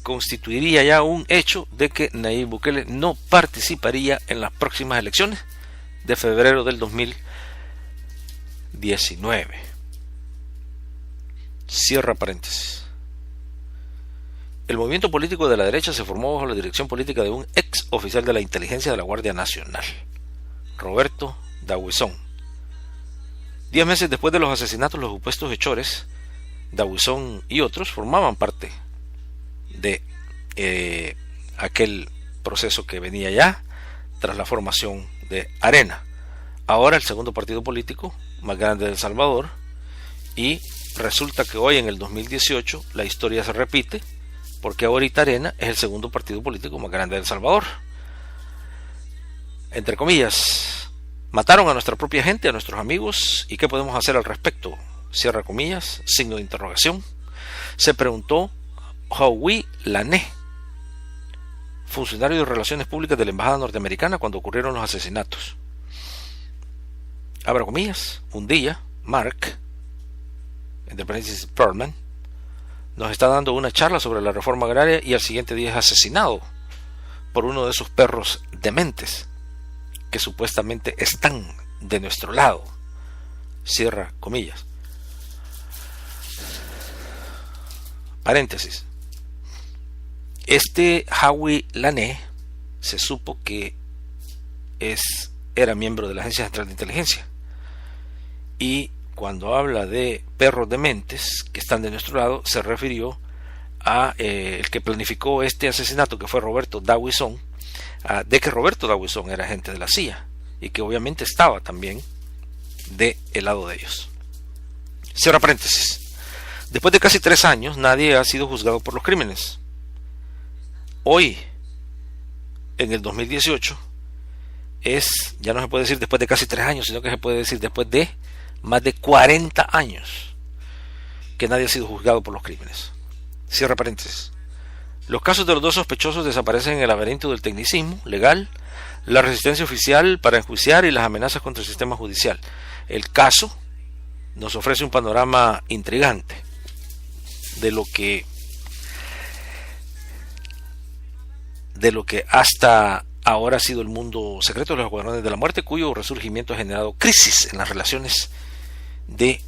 constituiría ya un hecho de que Nayib Bukele no participaría en las próximas elecciones de febrero del 2019. Cierra paréntesis. El movimiento político de la derecha se formó bajo la dirección política de un ex oficial de la inteligencia de la Guardia Nacional, Roberto Dawison. 10 meses después de los asesinatos, los supuestos hechores, Dawison y otros formaban parte de aquel proceso que venía ya tras la formación de Arena, ahora el segundo partido político más grande de El Salvador, y resulta que hoy en el 2018 la historia se repite porque ahorita Arena es el segundo partido político más grande de El Salvador. Entre comillas, mataron a nuestra propia gente, a nuestros amigos, ¿y qué podemos hacer al respecto? Cierra comillas, signo de interrogación. Se preguntó Howie Lané, funcionario de Relaciones Públicas de la Embajada Norteamericana, cuando ocurrieron los asesinatos. Abra comillas, un día, Mark, entre paréntesis Perlman, nos está dando una charla sobre la reforma agraria y al siguiente día es asesinado por uno de esos perros dementes que supuestamente están de nuestro lado. Cierra comillas. Paréntesis. Este Howie Lané se supo que era miembro de la Agencia Central de Inteligencia, y cuando habla de perros dementes que están de nuestro lado se refirió a el que planificó este asesinato, que fue Roberto Dawison, de que Roberto Dawson era agente de la CIA y que obviamente estaba también del lado de ellos. Cierra paréntesis. Después de casi 3 años, nadie ha sido juzgado por los crímenes. Hoy, en el 2018, ya no se puede decir después de casi 3 años, sino que se puede decir después de más de 40 años que nadie ha sido juzgado por los crímenes. Cierra paréntesis. Los casos de los 2 sospechosos desaparecen en el laberinto del tecnicismo legal, la resistencia oficial para enjuiciar y las amenazas contra el sistema judicial. El caso nos ofrece un panorama intrigante de lo que hasta ahora ha sido el mundo secreto de los Escuadrones de la Muerte, cuyo resurgimiento ha generado crisis en las relaciones de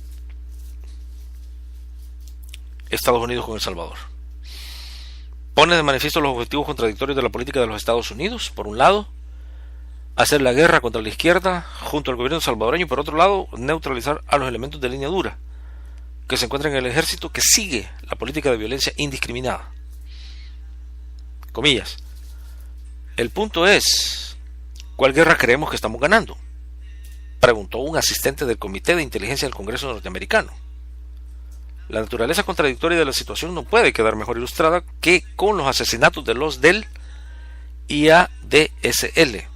Estados Unidos con El Salvador. Pone de manifiesto los objetivos contradictorios de la política de los Estados Unidos. Por un lado, hacer la guerra contra la izquierda junto al gobierno salvadoreño, y por otro lado, neutralizar a los elementos de línea dura que se encuentran en el ejército, que sigue la política de violencia indiscriminada. Comillas. El punto es, ¿cuál guerra creemos que estamos ganando?, preguntó un asistente del Comité de Inteligencia del Congreso norteamericano. La naturaleza contradictoria de la situación no puede quedar mejor ilustrada que con los asesinatos de los del IADSL,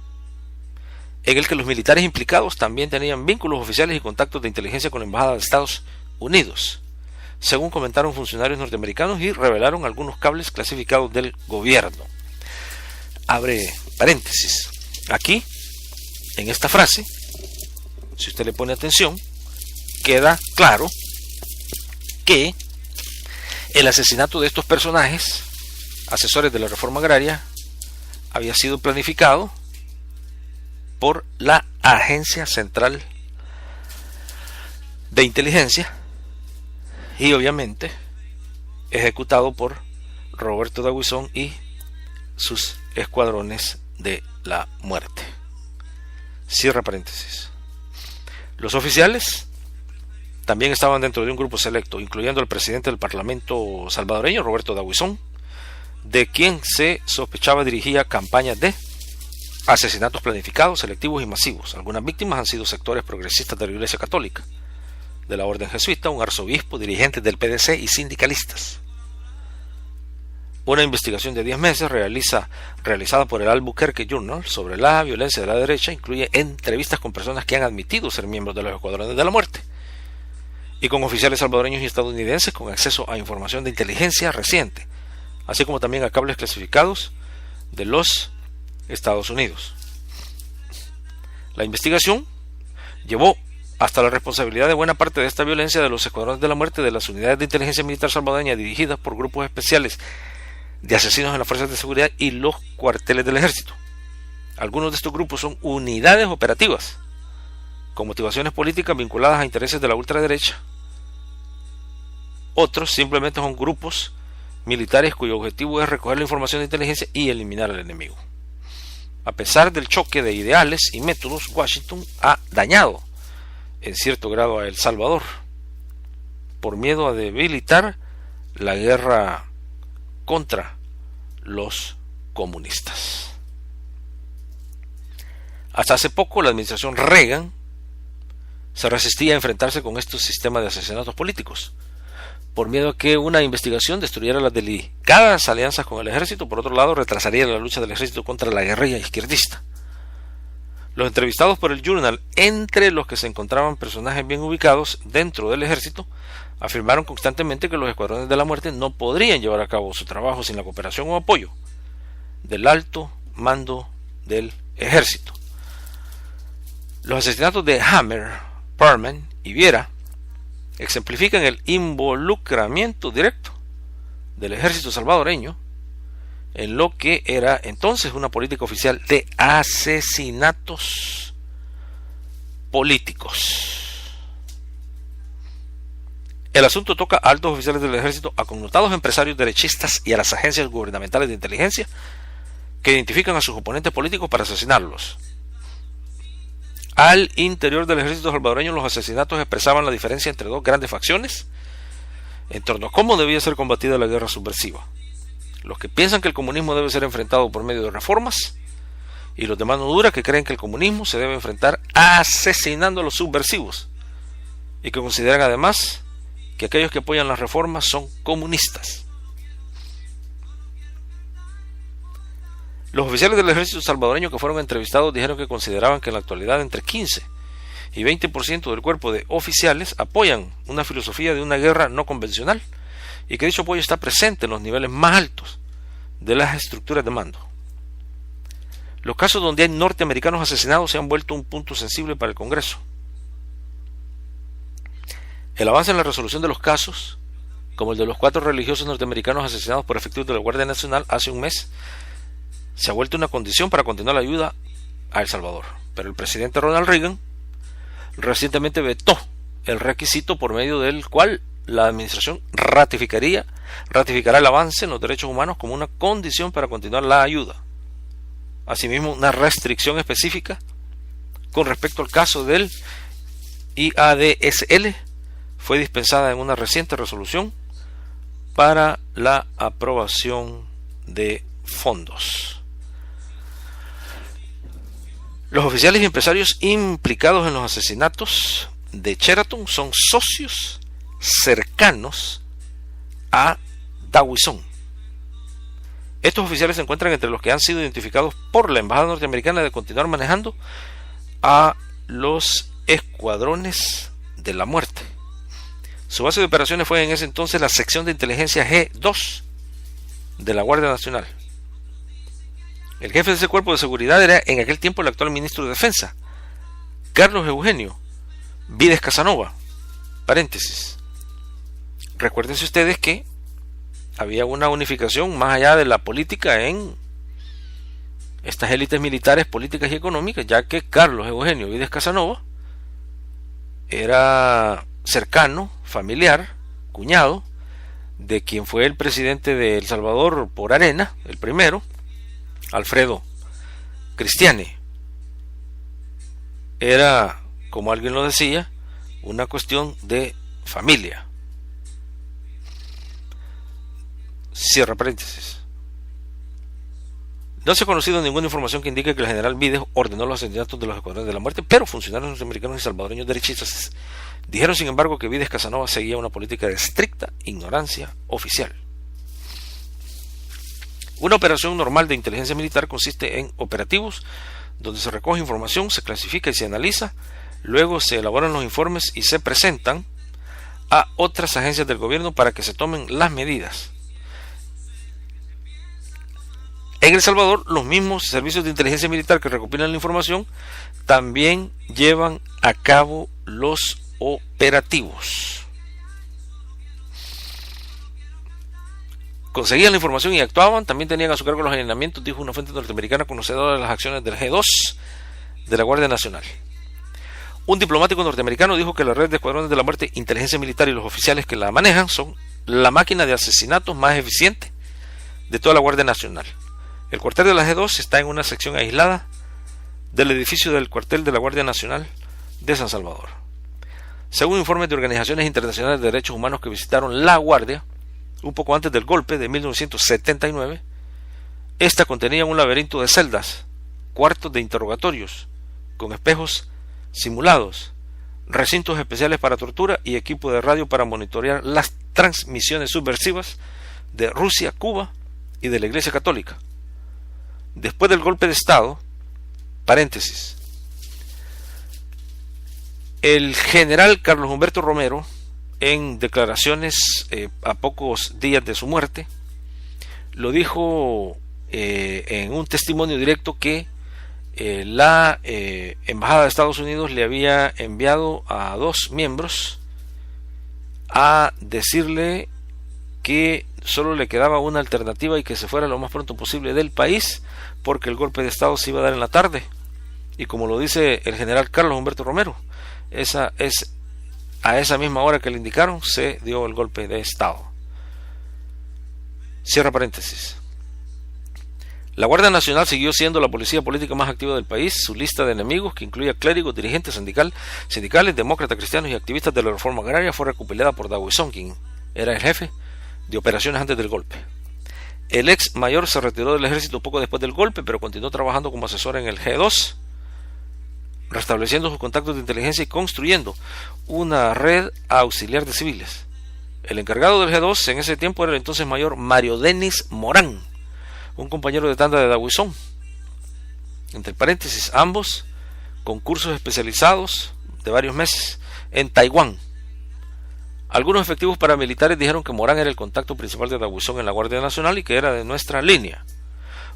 en el que los militares implicados también tenían vínculos oficiales y contactos de inteligencia con la Embajada de Estados Unidos, según comentaron funcionarios norteamericanos y revelaron algunos cables clasificados del gobierno. Abre paréntesis. Aquí, en esta frase, si usted le pone atención, queda claro que el asesinato de estos personajes, asesores de la reforma agraria, había sido planificado por la Agencia Central de Inteligencia y obviamente ejecutado por Roberto Dawson y sus escuadrones de la muerte. Cierra paréntesis. Los oficiales también estaban dentro de un grupo selecto, incluyendo al presidente del Parlamento salvadoreño, Roberto Dawson, de quien se sospechaba dirigía campañas de asesinatos planificados, selectivos y masivos. Algunas víctimas han sido sectores progresistas de la Iglesia Católica, de la Orden Jesuita, un arzobispo, dirigentes del PDC y sindicalistas. Una investigación de 10 meses realizada por el Albuquerque Journal sobre la violencia de la derecha incluye entrevistas con personas que han admitido ser miembros de los Escuadrones de la Muerte y con oficiales salvadoreños y estadounidenses con acceso a información de inteligencia reciente, así como también a cables clasificados de los Estados Unidos. La investigación llevó hasta la responsabilidad de buena parte de esta violencia de los Escuadrones de la Muerte de las unidades de inteligencia militar salvadoreña dirigidas por grupos especiales de asesinos en las fuerzas de seguridad y los cuarteles del ejército. Algunos de estos grupos son unidades operativas con motivaciones políticas vinculadas a intereses de la ultraderecha. Otros simplemente son grupos militares cuyo objetivo es recoger la información de inteligencia y eliminar al enemigo. A pesar del choque de ideales y métodos, Washington ha dañado en cierto grado a El Salvador por miedo a debilitar la guerra contra los comunistas. Hasta hace poco la administración Reagan se resistía a enfrentarse con estos sistemas de asesinatos políticos, por miedo a que una investigación destruyera las delicadas alianzas con el ejército. Por otro lado, retrasaría la lucha del ejército contra la guerrilla izquierdista. Los entrevistados por el Journal, entre los que se encontraban personajes bien ubicados dentro del ejército, afirmaron constantemente que los Escuadrones de la Muerte no podrían llevar a cabo su trabajo sin la cooperación o apoyo del alto mando del ejército. Los asesinatos de Hammer, Parman y Viera ejemplifican el involucramiento directo del ejército salvadoreño en lo que era entonces una política oficial de asesinatos políticos. El asunto toca a altos oficiales del ejército, a connotados empresarios derechistas y a las agencias gubernamentales de inteligencia que identifican a sus oponentes políticos para asesinarlos. Al interior del ejército salvadoreño, los asesinatos expresaban la diferencia entre dos grandes facciones en torno a cómo debía ser combatida la guerra subversiva: los que piensan que el comunismo debe ser enfrentado por medio de reformas, y los de mano dura que creen que el comunismo se debe enfrentar asesinando a los subversivos y que consideran además que aquellos que apoyan las reformas son comunistas. Los oficiales del ejército salvadoreño que fueron entrevistados dijeron que consideraban que en la actualidad entre 15 y 20% del cuerpo de oficiales apoyan una filosofía de una guerra no convencional y que dicho apoyo está presente en los niveles más altos de las estructuras de mando. Los casos donde hay norteamericanos asesinados se han vuelto un punto sensible para el Congreso. El avance en la resolución de los casos, como el de los 4 religiosos norteamericanos asesinados por efectivos de la Guardia Nacional hace un mes, se ha vuelto una condición para continuar la ayuda a El Salvador. Pero el presidente Ronald Reagan recientemente vetó el requisito por medio del cual la administración ratificará el avance en los derechos humanos como una condición para continuar la ayuda. Asimismo, una restricción específica con respecto al caso del IADSL fue dispensada en una reciente resolución para la aprobación de fondos. Los oficiales y empresarios implicados en los asesinatos de Sheraton son socios cercanos a Dawison. Estos oficiales se encuentran entre los que han sido identificados por la embajada norteamericana de continuar manejando a los escuadrones de la muerte. Su base de operaciones fue en ese entonces la sección de inteligencia G2 de la Guardia Nacional. El jefe de ese cuerpo de seguridad era en aquel tiempo el actual ministro de Defensa, Carlos Eugenio Vides Casanova. Paréntesis. Recuérdense ustedes que había una unificación más allá de la política en estas élites militares, políticas y económicas, ya que Carlos Eugenio Vides Casanova era cercano, familiar, cuñado de quien fue el presidente de El Salvador por arena, el primero, Alfredo Cristiani. Era, como alguien lo decía, una cuestión de familia. Cierra paréntesis. No se ha conocido ninguna información que indique que el general Vides ordenó los asesinatos de los escuadrones de la muerte, pero funcionarios norteamericanos y salvadoreños derechistas dijeron sin embargo que Vides Casanova seguía una política de estricta ignorancia oficial. Una operación normal de inteligencia militar consiste en operativos donde se recoge información, se clasifica y se analiza, luego se elaboran los informes y se presentan a otras agencias del gobierno para que se tomen las medidas. En El Salvador, los mismos servicios de inteligencia militar que recopilan la información también llevan a cabo los operativos. Conseguían la información y actuaban, también tenían a su cargo los alineamientos, dijo una fuente norteamericana conocedora de las acciones del G2 de la Guardia Nacional. Un diplomático norteamericano dijo que la red de escuadrones de la muerte, inteligencia militar y los oficiales que la manejan son la máquina de asesinatos más eficiente de toda la Guardia Nacional. El cuartel de la G2 está en una sección aislada del edificio del cuartel de la Guardia Nacional de San Salvador. Según informes de organizaciones internacionales de derechos humanos que visitaron la Guardia un poco antes del golpe de 1979, esta contenía un laberinto de celdas, cuartos de interrogatorios, con espejos simulados, recintos especiales para tortura y equipo de radio para monitorear las transmisiones subversivas de Rusia, Cuba y de la Iglesia Católica. Después del golpe de Estado, paréntesis, el general Carlos Humberto Romero, en declaraciones a pocos días de su muerte, lo dijo en un testimonio directo que la Embajada de Estados Unidos le había enviado a 2 miembros a decirle que solo le quedaba una alternativa y que se fuera lo más pronto posible del país porque el golpe de Estado se iba a dar en la tarde. Y como lo dice el general Carlos Humberto Romero, a esa misma hora que le indicaron se dio el golpe de Estado. Cierra paréntesis. La Guardia Nacional siguió siendo la policía política más activa del país. Su lista de enemigos, que incluía clérigos, dirigentes sindicales, demócratas, cristianos y activistas de la reforma agraria, fue recopilada por Dawison, quien era el jefe de operaciones antes del golpe. El ex mayor se retiró del ejército poco después del golpe, pero continuó trabajando como asesor en el G2, restableciendo sus contactos de inteligencia y construyendo una red auxiliar de civiles. El encargado del G2 en ese tiempo era el entonces mayor Mario Denis Morán, un compañero de tanda de Dawson. Entre paréntesis, ambos con cursos especializados de varios meses en Taiwán. Algunos efectivos paramilitares dijeron que Morán era el contacto principal de Dawson en la Guardia Nacional y que era de nuestra línea.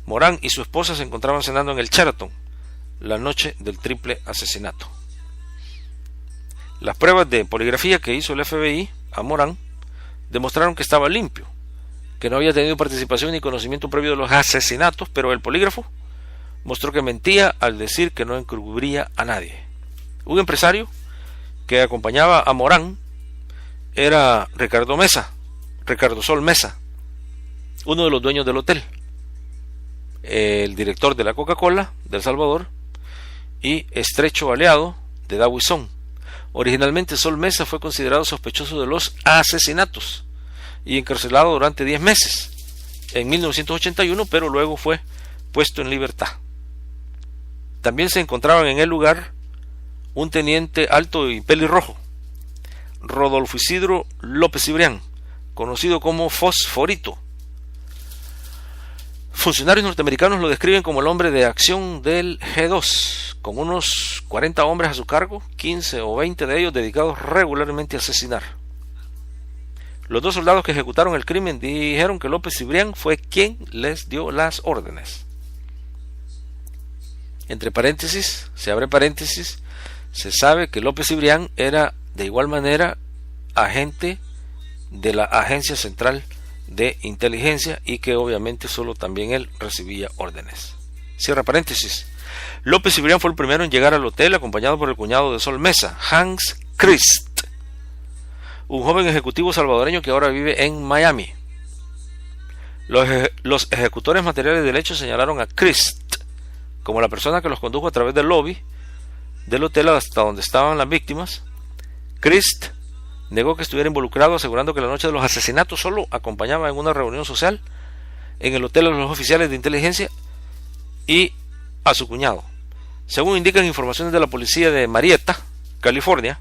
Morán y su esposa se encontraban cenando en el Sheraton la noche del triple asesinato. Las pruebas de poligrafía que hizo el FBI a Morán demostraron que estaba limpio, que no había tenido participación ni conocimiento previo de los asesinatos, pero el polígrafo mostró que mentía al decir que no encubría a nadie. Un empresario que acompañaba a Morán era Ricardo Sol Mesa, uno de los dueños del hotel, el director de la Coca-Cola de El Salvador y estrecho aliado de Dawson. Originalmente Sol Mesa fue considerado sospechoso de los asesinatos y encarcelado durante 10 meses en 1981, pero luego fue puesto en libertad. También se encontraban en el lugar un teniente alto y pelirrojo, Rodolfo Isidro López Cibrián, conocido como Fosforito. Funcionarios norteamericanos lo describen como el hombre de acción del G2, con unos 40 hombres a su cargo, 15 o 20 de ellos dedicados regularmente a asesinar. Los dos soldados que ejecutaron el crimen dijeron que López Cibrián fue quien les dio las órdenes. Entre paréntesis, se abre paréntesis, se sabe que López Cibrián era de igual manera agente de la Agencia Central de Inteligencia y que obviamente solo también él recibía órdenes. Cierra paréntesis. López Cibrián fue el primero en llegar al hotel acompañado por el cuñado de Sol Mesa, Hans Christ, un joven ejecutivo salvadoreño que ahora vive en Miami. Los ejecutores materiales del hecho señalaron a Christ como la persona que los condujo a través del lobby del hotel hasta donde estaban las víctimas. Christ negó que estuviera involucrado, asegurando que la noche de los asesinatos solo acompañaba en una reunión social en el hotel a los oficiales de inteligencia y a su cuñado. Según indican informaciones de la policía de Marietta, California,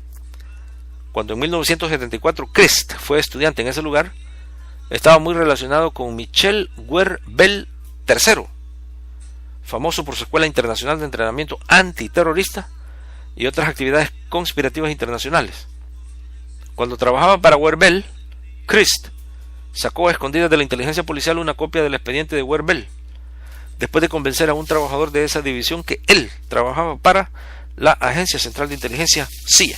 cuando en 1974 Christ fue estudiante en ese lugar, estaba muy relacionado con Michel Werbel III, famoso por su Escuela Internacional de Entrenamiento Antiterrorista y otras actividades conspirativas internacionales. Cuando trabajaba para Werbel, Christ sacó a escondidas de la inteligencia policial una copia del expediente de Werbel, después de convencer a un trabajador de esa división que él trabajaba para la Agencia Central de Inteligencia CIA.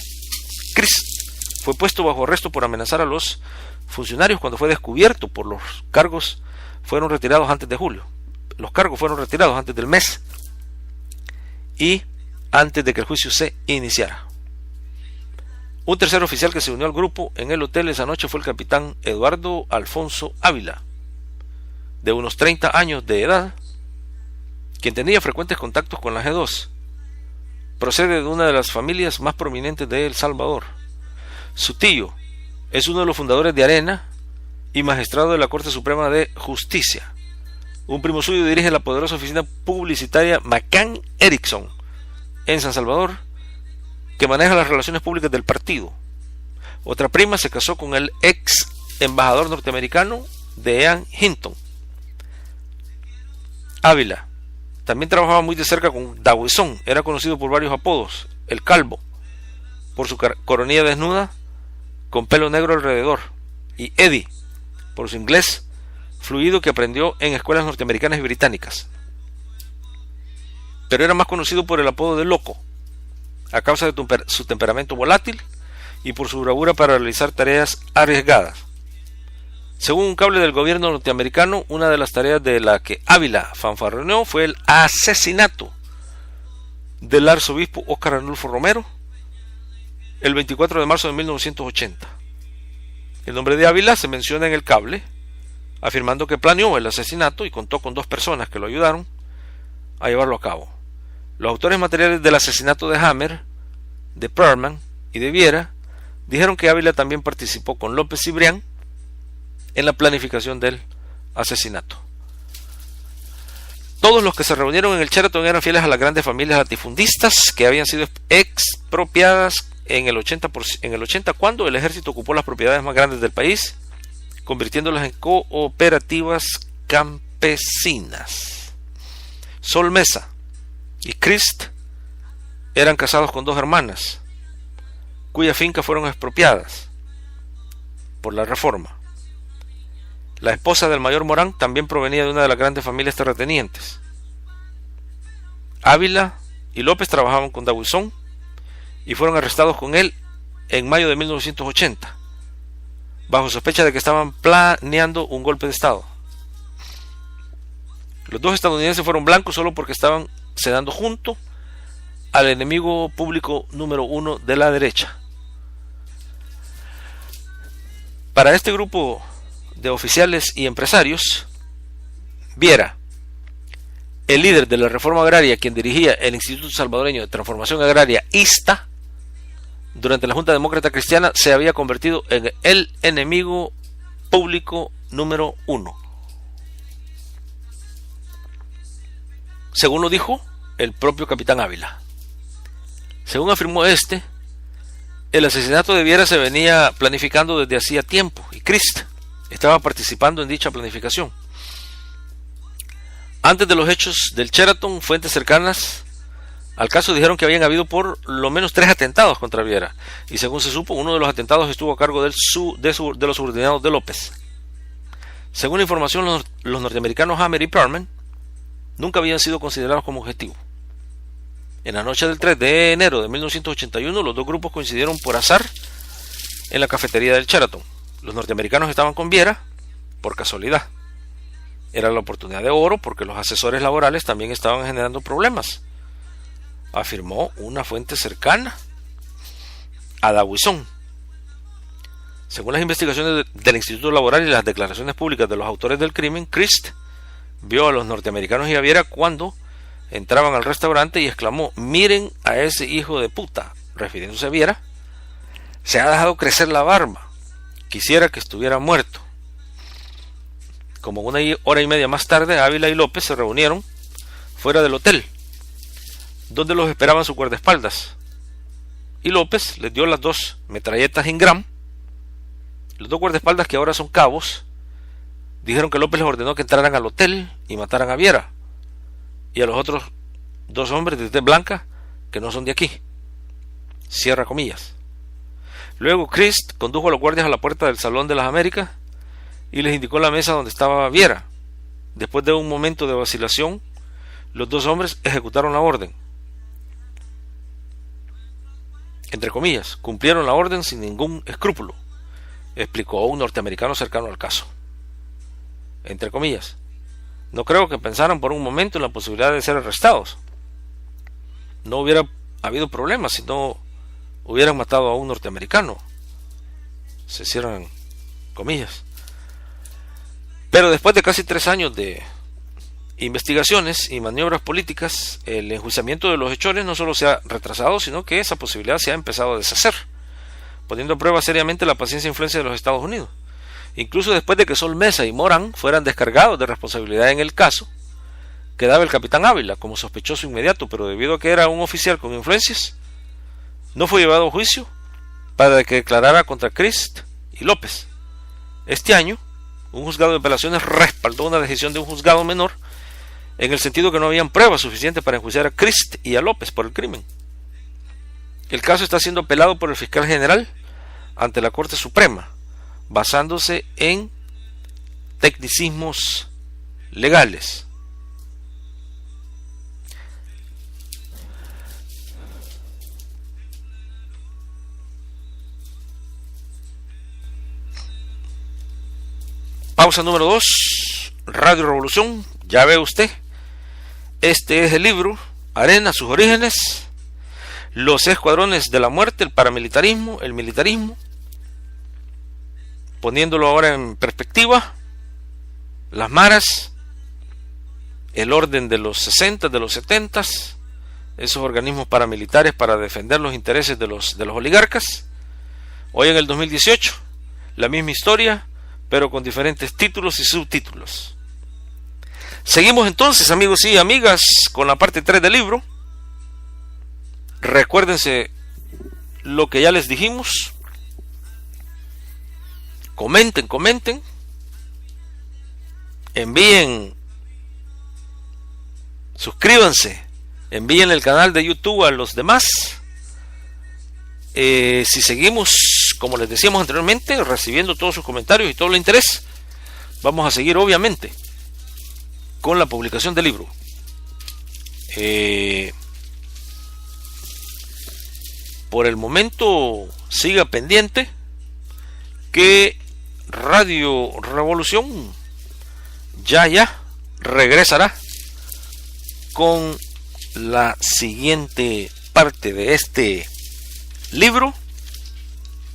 Christ fue puesto bajo arresto por amenazar a los funcionarios cuando fue descubierto por los cargos fueron retirados antes de julio. Los cargos fueron retirados antes del mes y antes de que el juicio se iniciara. Un tercer oficial que se unió al grupo en el hotel esa noche fue el capitán Eduardo Alfonso Ávila, de unos 30 años de edad, quien tenía frecuentes contactos con la G2. Procede de una de las familias más prominentes de El Salvador. Su tío es uno de los fundadores de Arena y magistrado de la Corte Suprema de Justicia. Un primo suyo dirige la poderosa oficina publicitaria McCann Erickson en San Salvador, que maneja las relaciones públicas del partido. Otra prima se casó con el ex embajador norteamericano Dean Hinton. Ávila también trabajaba muy de cerca con Dawson, era conocido por varios apodos: el Calvo, por su coronilla desnuda con pelo negro alrededor, y Eddie, por su inglés fluido que aprendió en escuelas norteamericanas y británicas. Pero era más conocido por el apodo de Loco, a causa de su temperamento volátil y por su bravura para realizar tareas arriesgadas. Según un cable del gobierno norteamericano, una de las tareas de la que Ávila fanfarroneó fue el asesinato del arzobispo Óscar Arnulfo Romero el 24 de marzo de 1980. El nombre de Ávila se menciona en el cable, afirmando que planeó el asesinato y contó con 2 personas que lo ayudaron a llevarlo a cabo. Los autores materiales del asesinato de Hammer, de Perman y de Viera dijeron que Ávila también participó con López Cibrián en la planificación del asesinato. Todos los que se reunieron en el Sheraton eran fieles a las grandes familias latifundistas que habían sido expropiadas en el 80 cuando el ejército ocupó las propiedades más grandes del país, convirtiéndolas en cooperativas campesinas. Sol Mesa y Christ eran casados con dos hermanas, cuyas fincas fueron expropiadas por la reforma. La esposa del mayor Morán también provenía de una de las grandes familias terratenientes. Ávila y López trabajaban con Dawson y fueron arrestados con él en mayo de 1980, bajo sospecha de que estaban planeando un golpe de estado. Los dos estadounidenses fueron blancos solo porque estaban cenando junto al enemigo público número uno de la derecha. Para este grupo de oficiales y empresarios, Viera, el líder de la reforma agraria, quien dirigía el Instituto Salvadoreño de Transformación Agraria, ISTA, durante la Junta Demócrata Cristiana, se había convertido en el enemigo público número uno. Según lo dijo el propio capitán Ávila. Según afirmó este, el asesinato de Viera se venía planificando desde hacía tiempo y Christ estaba participando en dicha planificación. Antes de los hechos del Sheraton, fuentes cercanas al caso dijeron que habían habido por lo menos 3 atentados contra Viera, y según se supo, uno de los atentados estuvo a cargo de los subordinados de López. Según la información, los norteamericanos Hammer y Perman nunca habían sido considerados como objetivo. En la noche del 3 de enero de 1981, los dos grupos coincidieron por azar en la cafetería del Sheraton. Los norteamericanos estaban con Viera por casualidad. Era la oportunidad de oro porque los asesores laborales también estaban generando problemas, afirmó una fuente cercana a Dawson. Según las investigaciones del Instituto Laboral y las declaraciones públicas de los autores del crimen, Christ vio a los norteamericanos y a Viera cuando entraban al restaurante y exclamó: "Miren a ese hijo de puta", refiriéndose a Viera. "Se ha dejado crecer la barba. Quisiera que estuviera muerto". Como una hora y media más tarde, Ávila y López se reunieron fuera del hotel, donde los esperaban sus guardaespaldas, y López les dio las 2 metralletas Ingram. Los 2 guardaespaldas, que ahora son cabos, dijeron que López les ordenó que entraran al hotel y mataran a Viera y a los otros 2 hombres de tez blanca que no son de aquí. Cierra comillas. Luego Christ condujo a los guardias a la puerta del Salón de las Américas y les indicó la mesa donde estaba Viera. Después de un momento de vacilación, los 2 hombres ejecutaron la orden. Entre comillas, cumplieron la orden sin ningún escrúpulo, explicó un norteamericano cercano al caso. Entre comillas, no creo que pensaran por un momento en la posibilidad de ser arrestados. No hubiera habido problemas si no hubieran matado a un norteamericano. Se cierran comillas. Pero después de casi 3 años de investigaciones y maniobras políticas, el enjuiciamiento de los hechores no solo se ha retrasado, sino que esa posibilidad se ha empezado a deshacer, poniendo a prueba seriamente la paciencia e influencia de los Estados Unidos. Incluso después de que Sol Mesa y Morán fueran descargados de responsabilidad en el caso, quedaba el capitán Ávila como sospechoso inmediato, pero debido a que era un oficial con influencias, no fue llevado a juicio para que declarara contra Christ y López. Este año, un juzgado de apelaciones respaldó una decisión de un juzgado menor en el sentido que no habían pruebas suficientes para enjuiciar a Christ y a López por el crimen. El caso está siendo apelado por el fiscal general ante la Corte Suprema, basándose en tecnicismos legales. Pausa número 2, Radio Revolución. Ya ve usted, este es el libro Arena, sus orígenes, los escuadrones de la muerte, el paramilitarismo, el militarismo, poniéndolo ahora en perspectiva, las maras, el orden de los 60, de los 70, esos organismos paramilitares para defender los intereses de los oligarcas. Hoy en el 2018, la misma historia, pero con diferentes títulos y subtítulos. Seguimos entonces, amigos y amigas, con la parte 3 del libro. Recuérdense lo que ya les dijimos. Comenten, envíen, suscríbanse, envíen el canal de YouTube a los demás. Si seguimos, como les decíamos anteriormente, recibiendo todos sus comentarios y todo el interés, vamos a seguir obviamente con la publicación del libro. Por el momento siga pendiente que Radio Revolución ya regresará con la siguiente parte de este libro,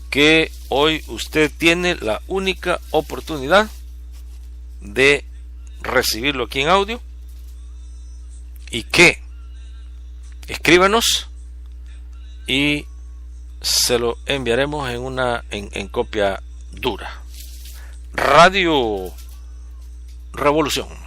que hoy usted tiene la única oportunidad de recibirlo aquí en audio. Y que escríbanos y se lo enviaremos en copia dura. Radio Revolución.